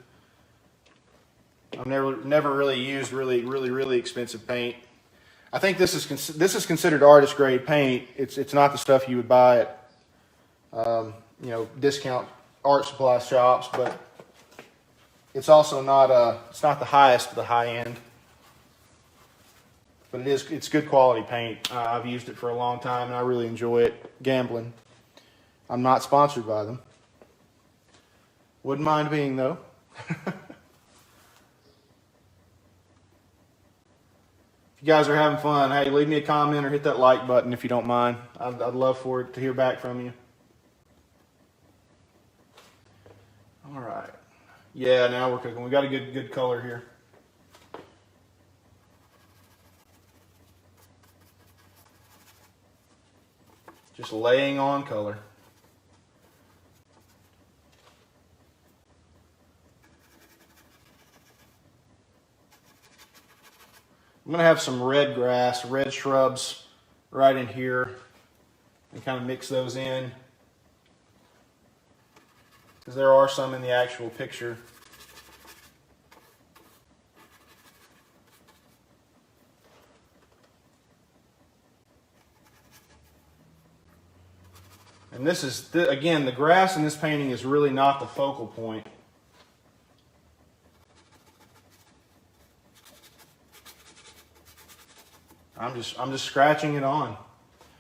I've never really used really expensive paint. I think this is considered artist grade paint. It's not the stuff you would buy at discount art supply shops, but it's also not it's not the highest of the high end. But it's good quality paint. I've used it for a long time and I really enjoy it. Gamblin. I'm not sponsored by them. Wouldn't mind being though. If you guys are having fun, hey, leave me a comment or hit that like button if you don't mind. I'd love for it to hear back from you. All right. Yeah, now we're cooking. We got a good color here. Just laying on color. I'm going to have some red grass, red shrubs right in here and kind of mix those in because there are some in the actual picture. And this is, again, the grass in this painting is really not the focal point. I'm just scratching it on.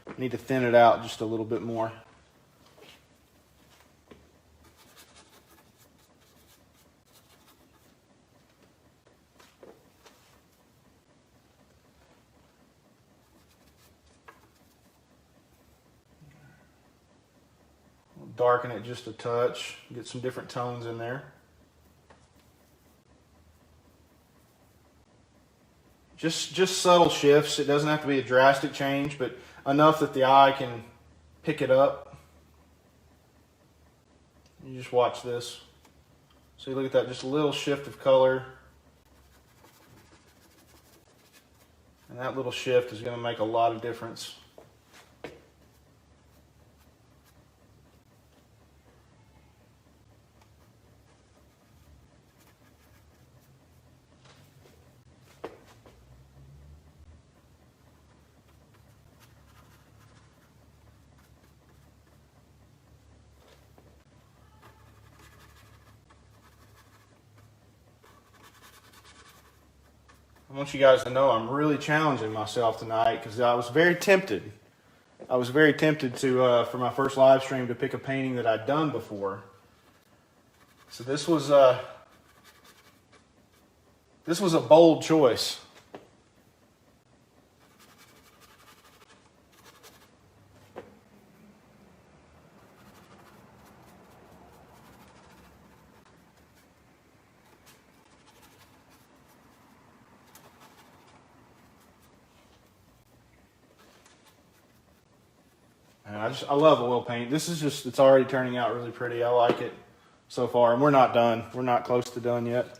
I need to thin it out just a little bit more. Darken it just a touch, get some different tones in there. Just subtle shifts. It doesn't have to be a drastic change, but enough that the eye can pick it up. You just watch this. So you look at that, just a little shift of color. And that little shift is going to make a lot of difference. I want you guys to know I'm really challenging myself tonight because I was very tempted. I was very tempted to, for my first live stream, to pick a painting that I'd done before. So this was a bold choice. I love oil paint. This is just, it's already turning out really pretty. I like it so far. And we're not done. We're not close to done yet.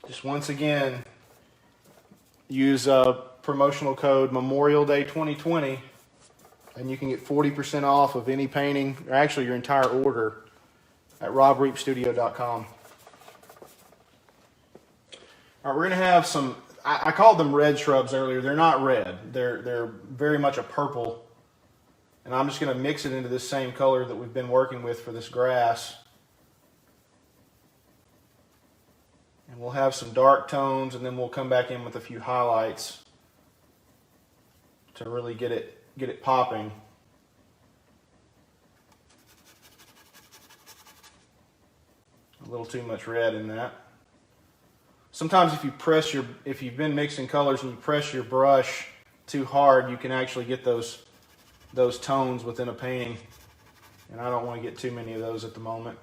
Just once again, use promotional code Memorial Day 2020, and you can get 40% off of any painting, or actually your entire order, at robreepstudio.com. All right, we're going to have some, I called them red shrubs earlier. They're not red. They're very much a purple. And I'm just going to mix it into this same color that we've been working with for this grass. And we'll have some dark tones, and then we'll come back in with a few highlights to really get it popping. A little too much red in that. Sometimes if you've been mixing colors and you press your brush too hard, you can actually get those tones within a painting. And I don't want to get too many of those at the moment.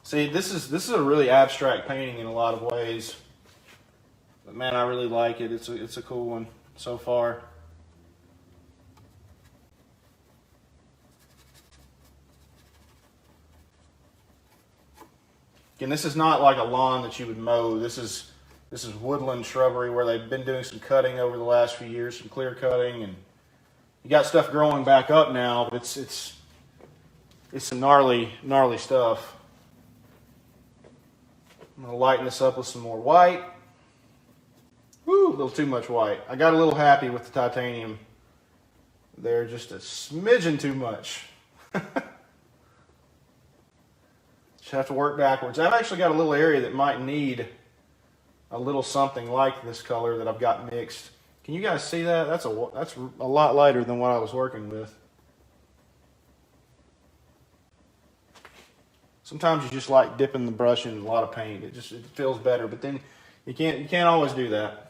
See, this is a really abstract painting in a lot of ways. But man, I really like it. It's a cool one so far. Again, this is not like a lawn that you would mow. This is woodland shrubbery where they've been doing some cutting over the last few years, some clear cutting, and you got stuff growing back up now, but it's some gnarly stuff. I'm going to lighten this up with some more white. Woo, a little too much white. I got a little happy with the titanium. They're just a smidgen too much. Just have to work backwards. I've actually got a little area that might need a little something like this color that I've got mixed. Can you guys see that? That's a lot lighter than what I was working with. Sometimes you just like dipping the brush in a lot of paint. It feels better, but then you can't always do that.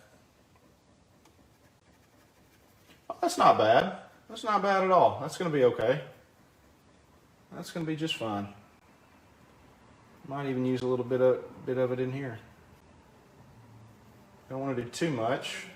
Oh, that's not bad. That's not bad at all. That's going to be okay. That's going to be just fine. Might even use a little bit of it in here. Don't want to do too much.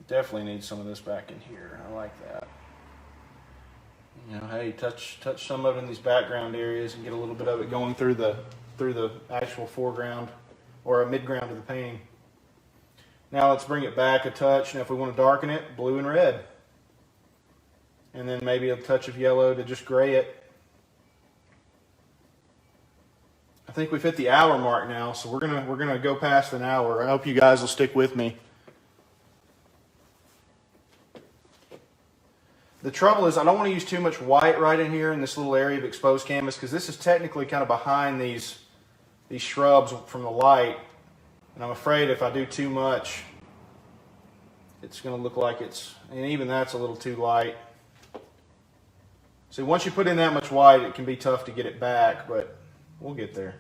Definitely need some of this back in here. I like that. You know, hey, touch some of it in these background areas and get a little bit of it going through the actual foreground or a midground of the painting. Now let's bring it back a touch. Now if we want to darken it, blue and red. And then maybe a touch of yellow to just gray it. I think we've hit the hour mark now, so we're gonna go past an hour. I hope you guys will stick with me. The trouble is I don't want to use too much white right in here in this little area of exposed canvas, because this is technically kind of behind these shrubs from the light, and I'm afraid if I do too much, it's going to look like and even that's a little too light. See, once you put in that much white, it can be tough to get it back, but we'll get there.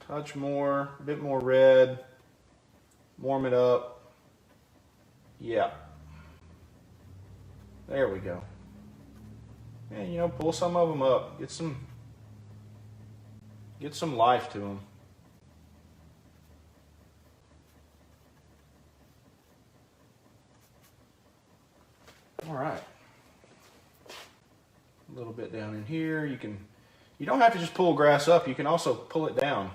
Touch more, a bit more red. Warm it up. Yeah. There we go. And you know, pull some of them up. Get some life to them. All right. A little bit down in here. You don't have to just pull grass up. You can also pull it down.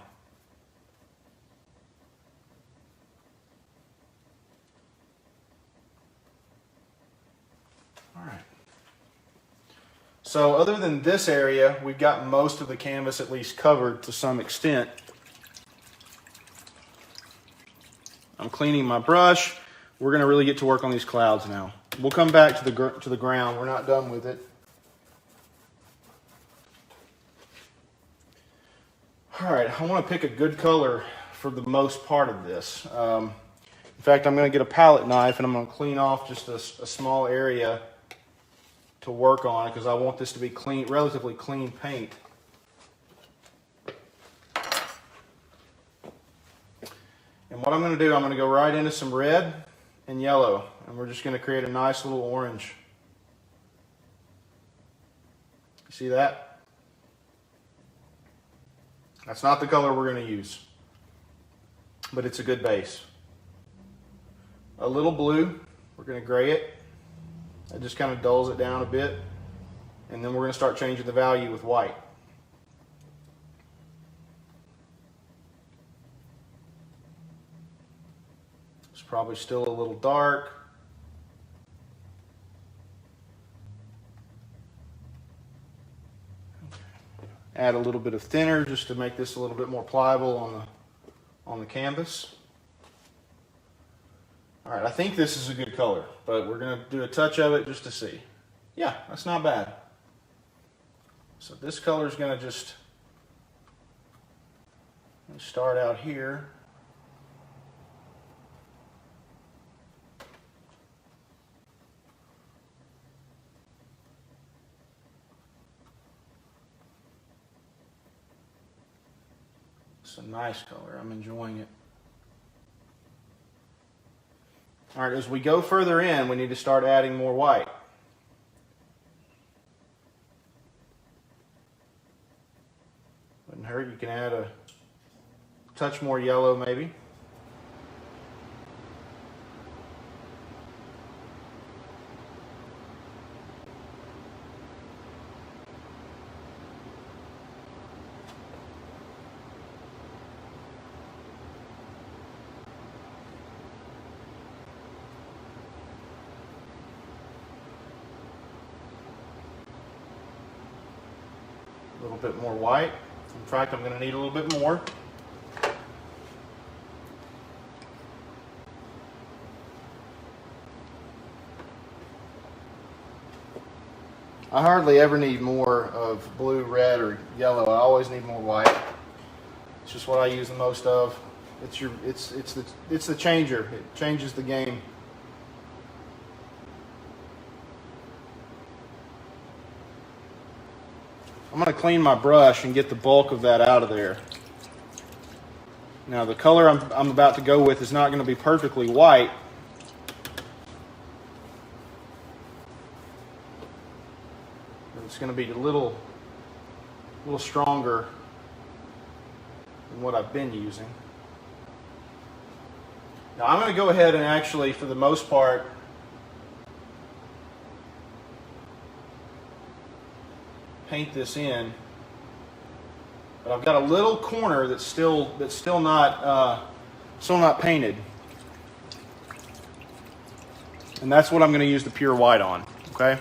So other than this area, we've got most of the canvas at least covered to some extent. I'm cleaning my brush. We're going to really get to work on these clouds now. We'll come back to the ground. We're not done with it. All right, I want to pick a good color for the most part of this. In fact, I'm going to get a palette knife and I'm going to clean off just a small area to work on, because I want this to be clean, relatively clean paint. And what I'm going to do, I'm going to go right into some red and yellow, and we're just going to create a nice little orange. You see that? That's not the color we're going to use, but it's a good base. A little blue, we're going to gray it. That just kind of dulls it down a bit, and then we're going to start changing the value with white. It's probably still a little dark. Add a little bit of thinner just to make this a little bit more pliable on the canvas. All right, I think this is a good color, but we're going to do a touch of it just to see. Yeah, that's not bad. So this color is going to just start out here. It's a nice color. I'm enjoying it. All right, as we go further in, we need to start adding more white. Wouldn't hurt. You can add a touch more yellow maybe. A little bit more white. In fact, I'm going to need a little bit more. I hardly ever need more of blue, red, or yellow. I always need more white. It's just what I use the most of. It's the changer. It changes the game. I'm going to clean my brush and get the bulk of that out of there. Now the color I'm about to go with is not going to be perfectly white. It's going to be a little stronger than what I've been using. Now I'm going to go ahead and actually, for the most part, paint this in, but I've got a little corner that's still not painted, and that's what I'm going to use the pure white on. Okay.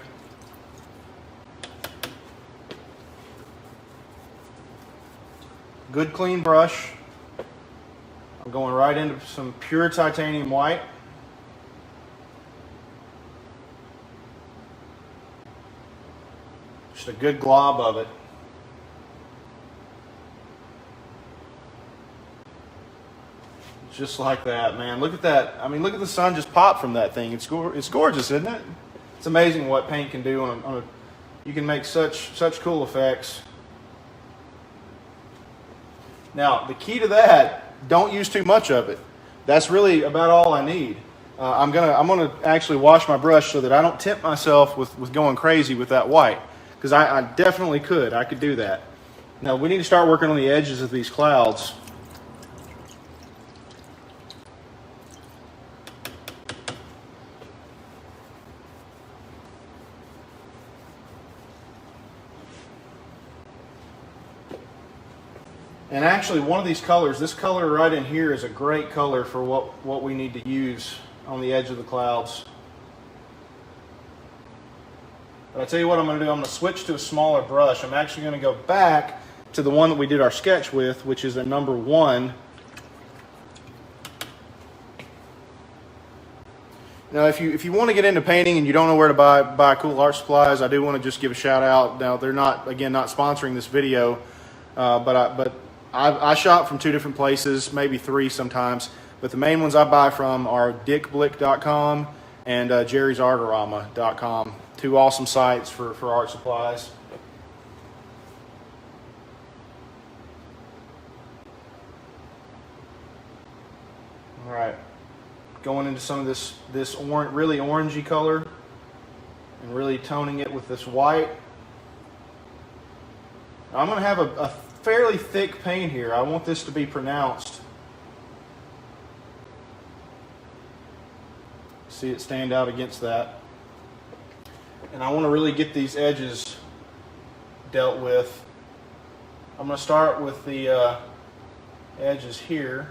Good clean brush. I'm going right into some pure titanium white. Just a good glob of it. Just like that, man. Look at that. I mean, look at the sun just pop from that thing. It's gorgeous, isn't it? It's amazing what paint can do on a you can make such cool effects. Now, the key to that, don't use too much of it. That's really about all I need. I'm gonna actually wash my brush so that I don't tempt myself with going crazy with that white, because I definitely could. I could do that. Now we need to start working on the edges of these clouds. And actually, one of these colors, this color right in here, is a great color for what we need to use on the edge of the clouds. But I tell you what I'm going to do. I'm going to switch to a smaller brush. I'm actually going to go back to the one that we did our sketch with, which is a number 1. Now, if you want to get into painting and you don't know where to buy cool art supplies, I do want to just give a shout out. Now, they're not sponsoring this video, but I shop from 2 different places, maybe 3 sometimes, but the main ones I buy from are dickblick.com and jerrysartorama.com. 2 awesome sites for art supplies. All right, going into some of this really orangey color and really toning it with this white. Now, I'm going to have a fairly thick paint here. I want this to be pronounced. See it stand out against that. And I want to really get these edges dealt with. I'm going to start with the edges here.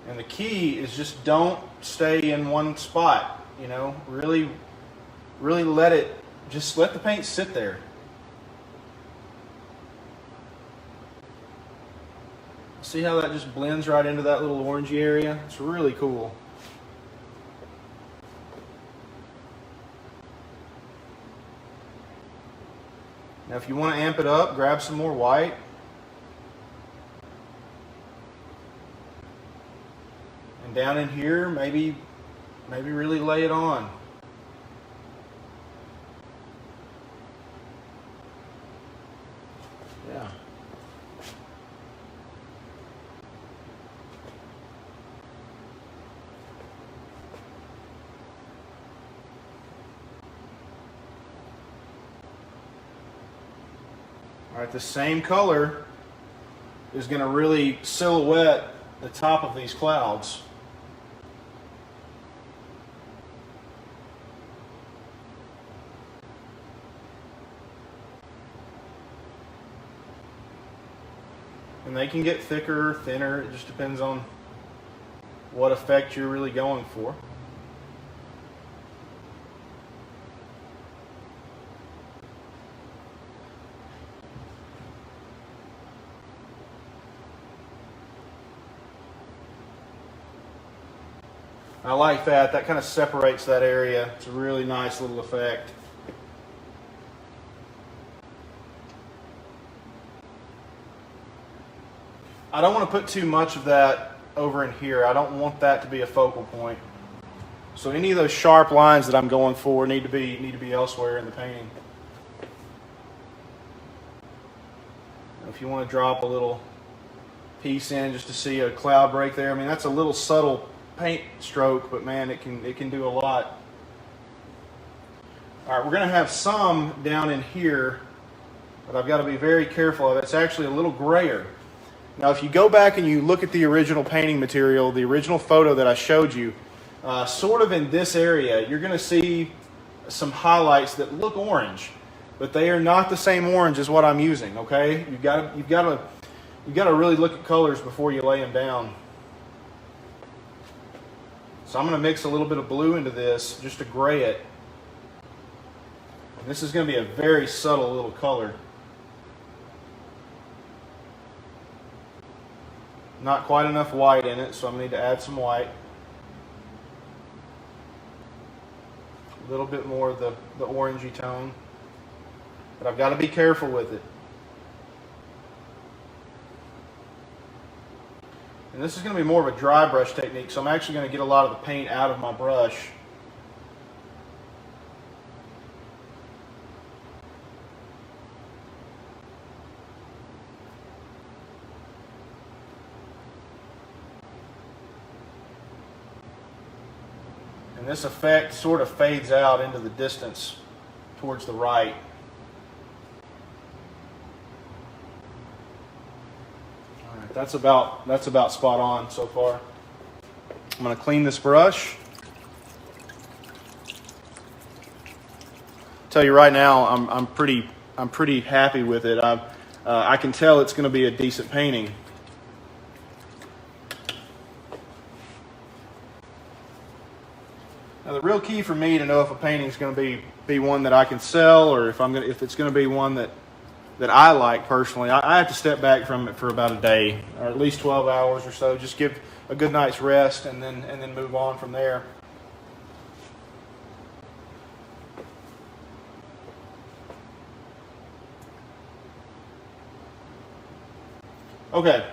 And the key is just don't stay in one spot, you know, really let the paint sit there. See how that just blends right into that little orangey area? It's really cool. Now if you want to amp it up, grab some more white. And down in here, maybe really lay it on. Yeah. All right, the same color is going to really silhouette the top of these clouds. And they can get thicker or thinner. It just depends on what effect you're really going for. I like that. That kind of separates that area. It's a really nice little effect. I don't want to put too much of that over in here. I don't want that to be a focal point. So any of those sharp lines that I'm going for need to be elsewhere in the painting. If you want to drop a little piece in just to see a cloud break there, I mean that's a little subtle paint stroke, but man, it can do a lot. All right, we're going to have some down in here, but I've got to be very careful of it. It's actually a little grayer. Now, if you go back and you look at the original painting material, the original photo that I showed you, sort of in this area, you're going to see some highlights that look orange, but they are not the same orange as what I'm using. Okay, you've got to really look at colors before you lay them down. So I'm going to mix a little bit of blue into this just to gray it. And this is going to be a very subtle little color. Not quite enough white in it, so I'm going to need to add some white. A little bit more of the orangey tone. But I've got to be careful with it. And this is going to be more of a dry brush technique, so I'm actually going to get a lot of the paint out of my brush. And this effect sort of fades out into the distance towards the right. All right, that's about spot on so far. I'm going to clean this brush. Tell you right now, I'm pretty happy with it. I can tell it's going to be a decent painting. Now, the real key for me to know if a painting is going to be one that I can sell, or if it's going to be one that I like personally, I have to step back from it for about a day, or at least 12 hours or so. Just give a good night's rest, and then move on from there. Okay,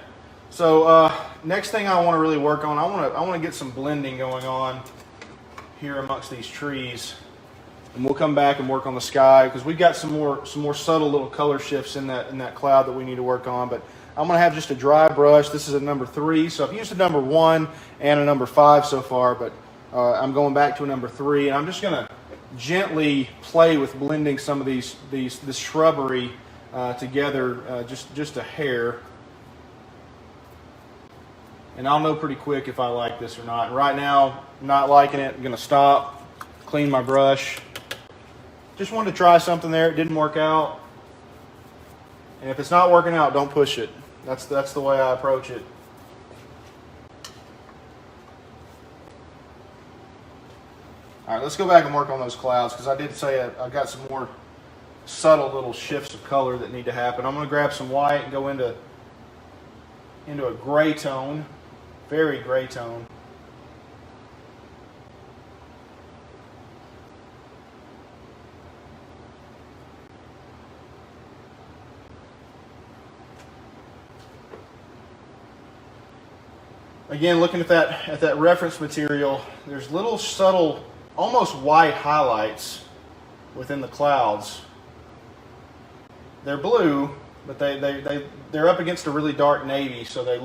so next thing I want to really work on, I want to get some blending going on here amongst these trees. and we'll come back and work on the sky because we've got some more subtle little color shifts in that cloud that we need to work on. But I'm going to have just a dry brush. This is a number 3, so I've used a number 1 and a number 5 so far, but I'm going back to a number 3, and I'm just going to gently play with blending some of this shrubbery together, just a hair. And I'll know pretty quick if I like this or not. And right now, I'm not liking it. I'm going to stop, clean my brush. Just wanted to try something there. It didn't work out. And if it's not working out, don't push it. That's the way I approach it. All right, let's go back and work on those clouds because I did say I've got some more subtle little shifts of color that need to happen. I'm going to grab some white and go into a gray tone. Very gray tone. Again, looking at that reference material, there's little subtle, almost white highlights within the clouds. They're blue, but they're up against a really dark navy, so they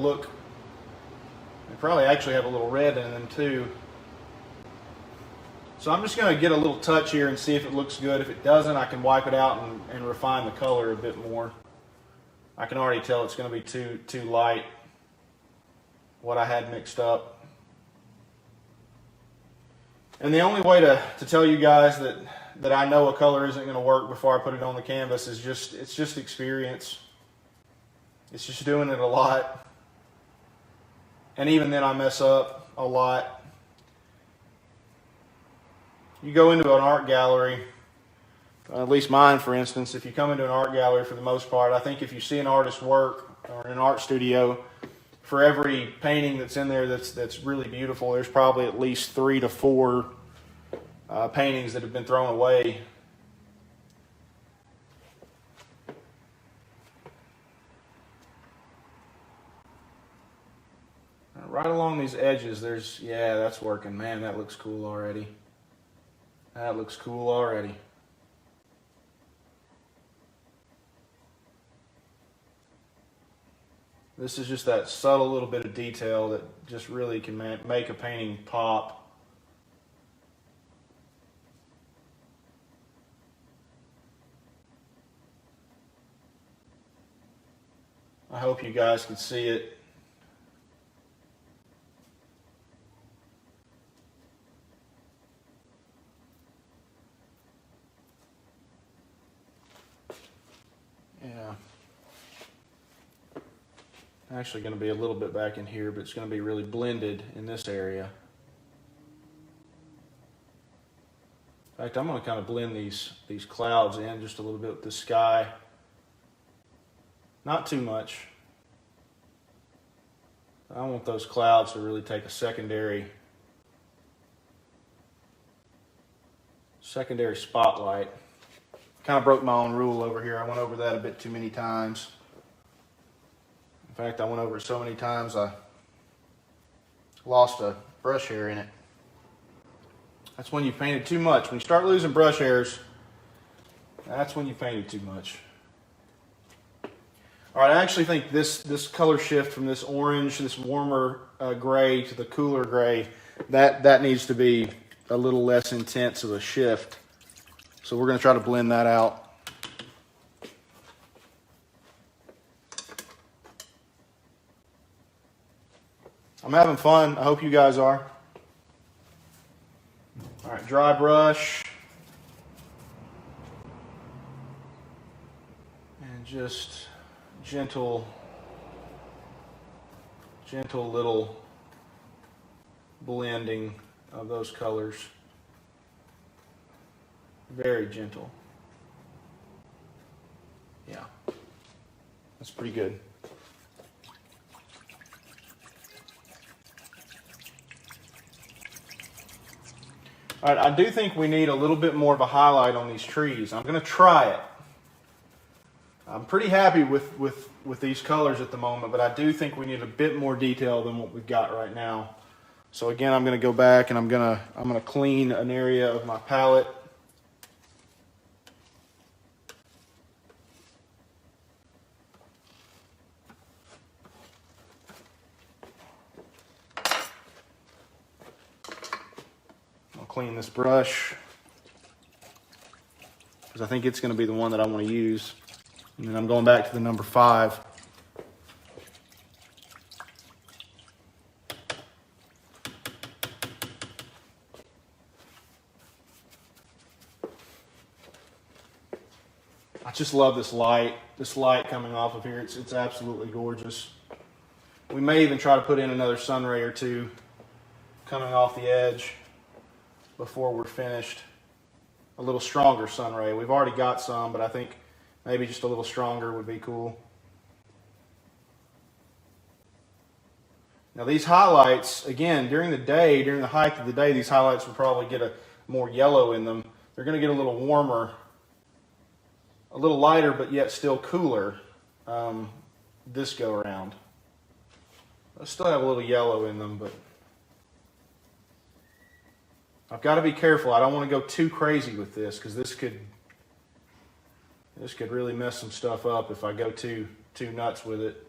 probably actually have a little red in them too. So I'm just going to get a little touch here and see if it looks good. If it doesn't, I can wipe it out and refine the color a bit more. I can already tell it's going to be too light, what I had mixed up. And the only way to tell you guys that I know a color isn't going to work before I put it on the canvas is it's just experience. It's just doing it a lot. And even then I mess up a lot. You go into an art gallery, at least mine for instance, if you come into an art gallery for the most part, I think if you see an artist's work or in an art studio, for every painting that's in there that's really beautiful, there's probably at least 3 to 4 paintings that have been thrown away. Right along these edges, that's working. Man, that looks cool already. That looks cool already. This is just that subtle little bit of detail that just really can make a painting pop. I hope you guys can see it. Yeah. Actually going to be a little bit back in here, but it's going to be really blended in this area. In fact, I'm going to kind of blend these clouds in just a little bit with the sky. Not too much. I want those clouds to really take a secondary spotlight. Kind of broke my own rule over here. I went over that a bit too many times. In fact, I went over it so many times I lost a brush hair in it. That's when you painted too much. When you start losing brush hairs, that's when you painted too much. All right, I actually think this color shift from this orange, this warmer gray to the cooler gray, that needs to be a little less intense of a shift. So we're going to try to blend that out. I'm having fun. I hope you guys are. All right, dry brush. And just gentle little blending of those colors. Very gentle. Yeah, that's pretty good. All right, I do think we need a little bit more of a highlight on these trees. I'm going to try it. I'm pretty happy with these colors at the moment, but I do think we need a bit more detail than what we've got right now. So again, I'm going to go back and I'm going to clean an area of my palette. clean this brush because I think it's going to be the one that I want to use. And then I'm going back to the number 5. I just love this light coming off of here. It's absolutely gorgeous. We may even try to put in another sun ray or two coming off the edge before we're finished. A little stronger sun ray. We've already got some, but I think maybe just a little stronger would be cool. Now these highlights, again, during the day, during the height of the day, these highlights will probably get a more yellow in them. They're going to get a little warmer, a little lighter, but yet still cooler this go around. I still have a little yellow in them, but I've got to be careful. I don't want to go too crazy with this because this could really mess some stuff up if I go too nuts with it.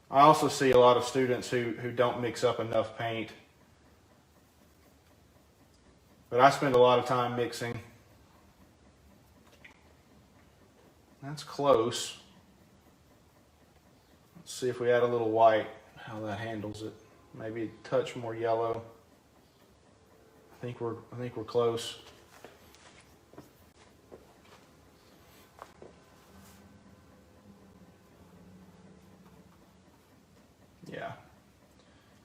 I also see a lot of students who don't mix up enough paint. But I spend a lot of time mixing. That's close. Let's see if we add a little white, how that handles it. Maybe a touch more yellow. I think we're close. Yeah,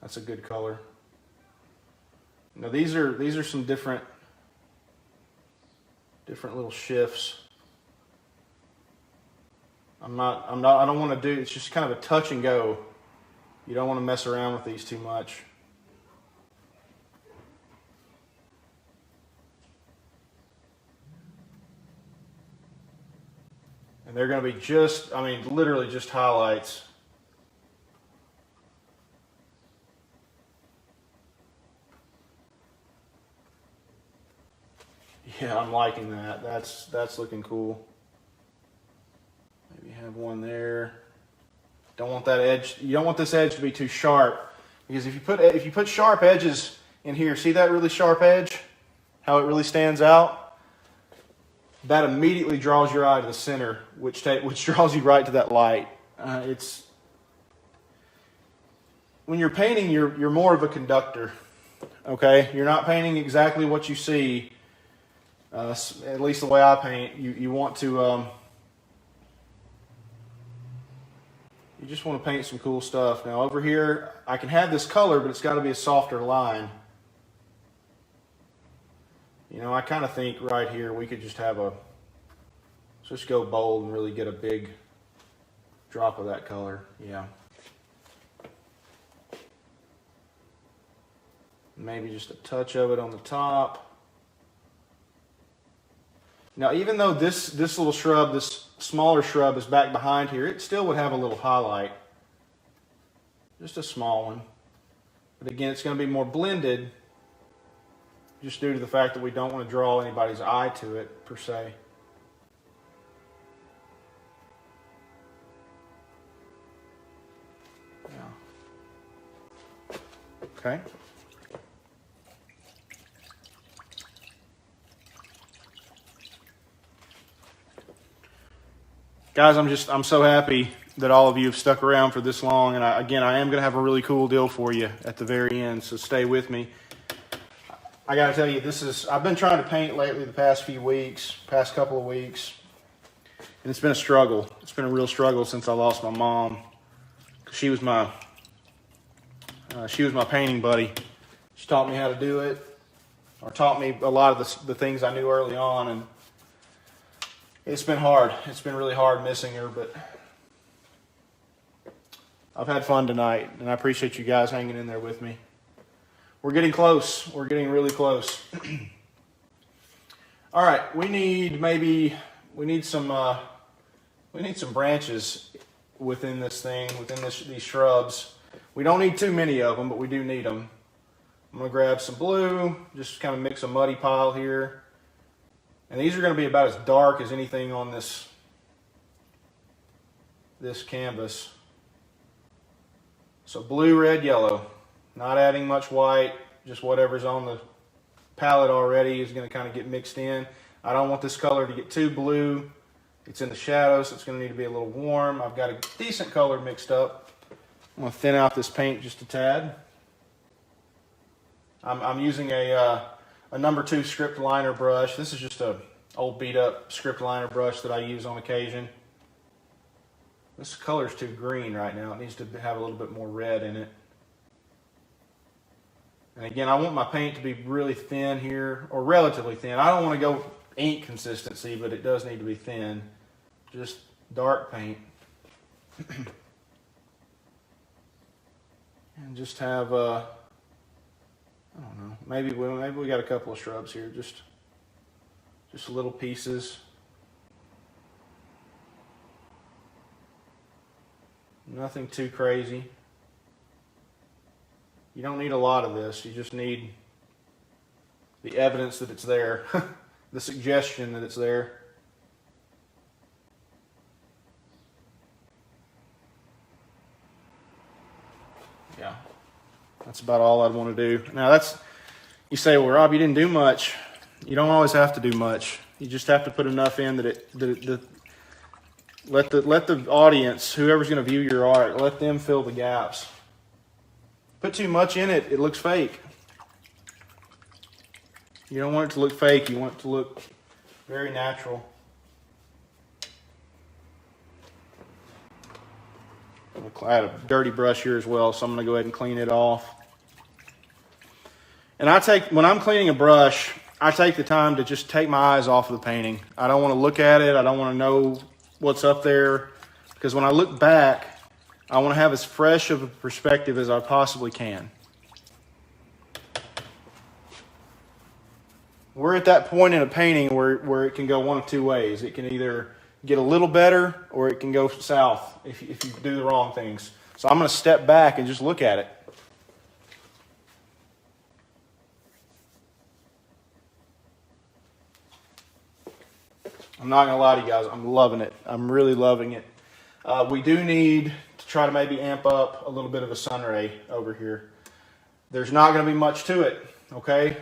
that's a good color. Now these are some different little shifts. I don't want to do, it's just kind of a touch and go. You don't want to mess around with these too much. And they're going to be just, I mean, literally just highlights. Yeah, I'm liking that. That's looking cool. Maybe have one there. Don't want that edge. You don't want this edge to be too sharp, because if you put sharp edges in here, see that really sharp edge? How it really stands out? That immediately draws your eye to the center, which draws you right to that light. It's when you're painting, you're more of a conductor. Okay, you're not painting exactly what you see. At least the way I paint, you want to, you just want to paint some cool stuff. Now over here, I can have this color, but it's got to be a softer line. You know, I kind of think right here we could just have let's just go bold and really get a big drop of that color. Yeah. Maybe just a touch of it on the top. Now, even though this little shrub, this smaller shrub is back behind here, it still would have a little highlight. Just a small one. But again, it's going to be more blended just due to the fact that we don't want to draw anybody's eye to it, per se. Yeah. Okay. Guys, I'm so happy that all of you have stuck around for this long, and I am going to have a really cool deal for you at the very end, so stay with me. I got to tell you, I've been trying to paint lately the past couple of weeks, and it's been a struggle. It's been a real struggle since I lost my mom. She was my painting buddy. She taught me how to do it, or taught me a lot of the things I knew early on, and it's been hard. It's been really hard missing her, but I've had fun tonight, and I appreciate you guys hanging in there with me. We're getting close. We're getting really close. All right, we need some branches within this thing, these shrubs. We don't need too many of them, but we do need them. I'm gonna grab some blue, just kind of mix a muddy pile here. And these are going to be about as dark as anything on this this canvas. So blue, red, yellow. Not adding much white, just whatever's on the palette already is going to kind of get mixed in. I don't want this color to get too blue. It's in the shadow, so it's going to need to be a little warm. I've got a decent color mixed up. I'm going to thin out this paint just a tad. I'm using a number 2 script liner brush. This is just a old beat up script liner brush that I use on occasion. This color's too green right now. It needs to have a little bit more red in it. And again, I want my paint to be really thin here, or relatively thin. I don't want to go ink consistency, but it does need to be thin. Just dark paint. And just have, I don't know, maybe we got a couple of shrubs here, just little pieces. Nothing too crazy. You don't need a lot of this. You just need the evidence that it's there, the suggestion that it's there. Yeah, that's about all I'd want to do. Now you say, well, Rob, you didn't do much. You don't always have to do much. You just have to put enough in that let the audience, whoever's going to view your art, let them fill the gaps. Put too much in it, it looks fake. You don't want it to look fake. You want it to look very natural. I had a dirty brush here as well, so I'm going to go ahead and clean it off. And when I'm cleaning a brush, I take the time to just take my eyes off of the painting. I don't want to look at it. I don't want to know what's up there. Because when I look back, I want to have as fresh of a perspective as I possibly can. We're at that point in a painting where it can go one of two ways. It can either get a little better or it can go south if you do the wrong things. So I'm going to step back and just look at it. I'm not going to lie to you guys. I'm loving it. I'm really loving it. We do need to try to maybe amp up a little bit of a sun ray over here. There's not going to be much to it, okay?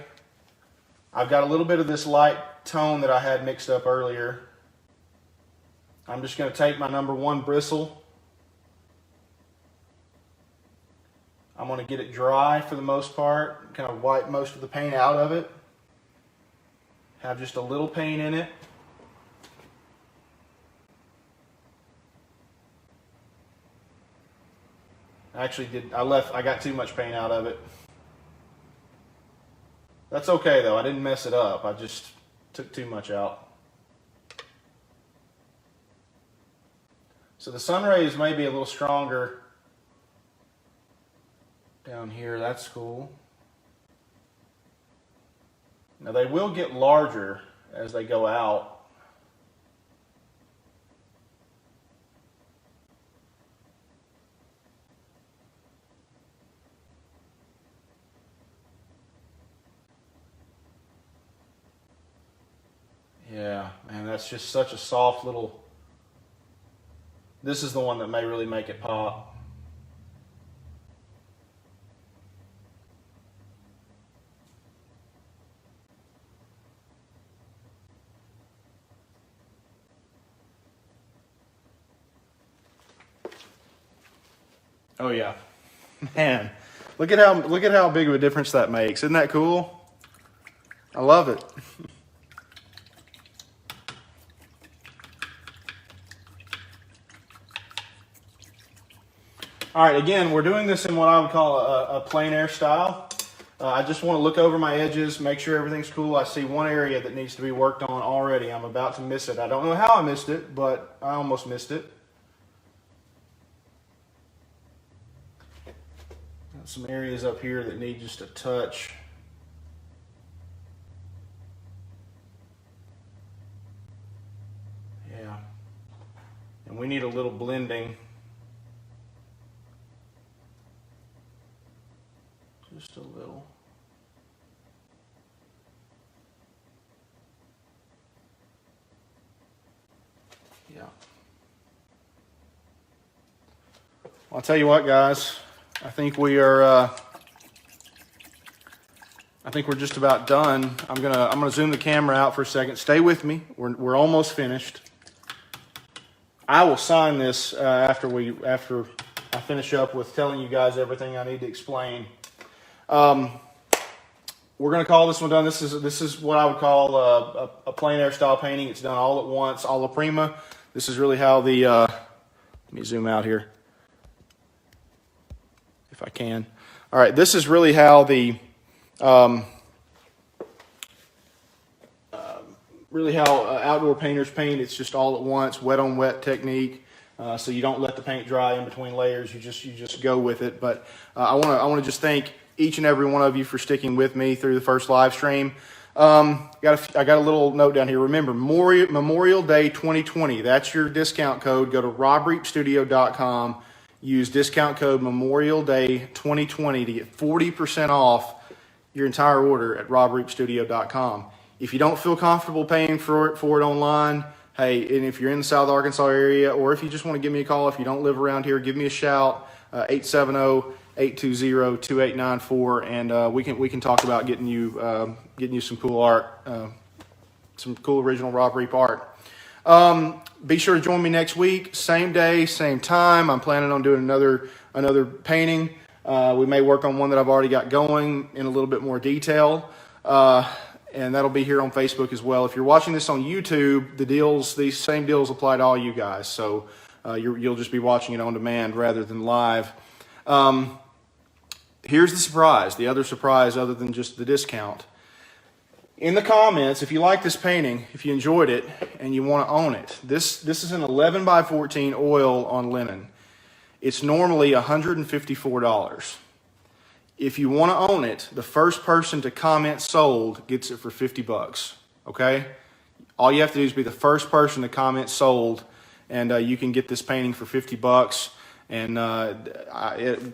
I've got a little bit of this light tone that I had mixed up earlier. I'm just going to take my number 1 bristle. I'm going to get it dry for the most part, kind of wipe most of the paint out of it. Have just a little paint in it. I got too much paint out of it. That's okay though, I didn't mess it up. I just took too much out. So the sun rays may be a little stronger down here. That's cool. Now they will get larger as they go out. Yeah, man, that's just such a soft little... This is the one that may really make it pop. Oh yeah, man, look at how big of a difference that makes. Isn't that cool? I love it. All right, again, we're doing this in what I would call a plein air style. I just want to look over my edges, make sure everything's cool. I see one area that needs to be worked on already. I'm about to miss it. I don't know how I missed it, but I almost missed it. Got some areas up here that need just a touch. Yeah. And we need a little blending. Just a little. Yeah. I'll tell you what, guys. I think we are. I think we're just about done. I'm gonna zoom the camera out for a second. Stay with me. We're almost finished. I will sign this after I finish up with telling you guys everything I need to explain. We're gonna call this one done. This is what I would call a plein air style painting. It's done all at once, alla prima. This is really how the let me zoom out here if I can. All right, this is really how the outdoor painters paint. It's just all at once, wet on wet technique. So you don't let the paint dry in between layers. You just go with it. But I want to just thank each and every one of you for sticking with me through the first live stream. I got a little note down here. Remember, Memorial Day 2020. That's your discount code. Go to robreapstudio.com. Use discount code Memorial Day 2020 to get 40% off your entire order at robreapstudio.com. If you don't feel comfortable paying for it online, hey, and if you're in the South Arkansas area, or if you just want to give me a call, if you don't live around here, give me a shout, 870-820-2894, and we can talk about getting you some cool art, some cool original Rob Reap art. Be sure to join me next week, same day, same time. I'm planning on doing another painting. We may work on one that I've already got going in a little bit more detail. And that'll be here on Facebook as well. If you're watching this on YouTube, these same deals apply to all you guys. So you'll just be watching it on demand rather than live. Here's the surprise, the other surprise other than just the discount. In the comments, if you like this painting, if you enjoyed it and you want to own it, this is an 11 by 14 oil on linen. It's normally $154. If you want to own it, the first person to comment sold gets it for $50. Okay? All you have to do is be the first person to comment sold, and you can get this painting for $50, and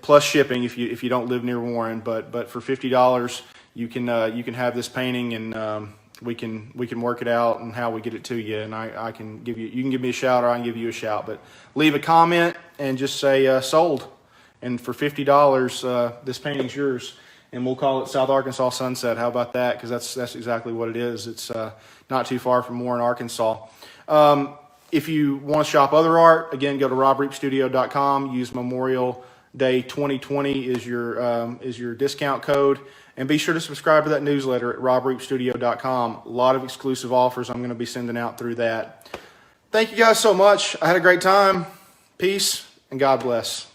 plus shipping if you don't live near Warren. But for $50, you can have this painting, and we can work it out and how we get it to you. And you can give me a shout, or I can give you a shout. But leave a comment and just say sold. And for $50, this painting's yours, and we'll call it South Arkansas Sunset. How about that? Because that's exactly what it is. It's not too far from Warren, Arkansas. If you want to shop other art, again, go to robreapstudio.com. Use Memorial Day 2020 is your discount code, and be sure to subscribe to that newsletter at robreapstudio.com. A lot of exclusive offers I'm going to be sending out through that. Thank you guys so much. I had a great time. Peace and God bless.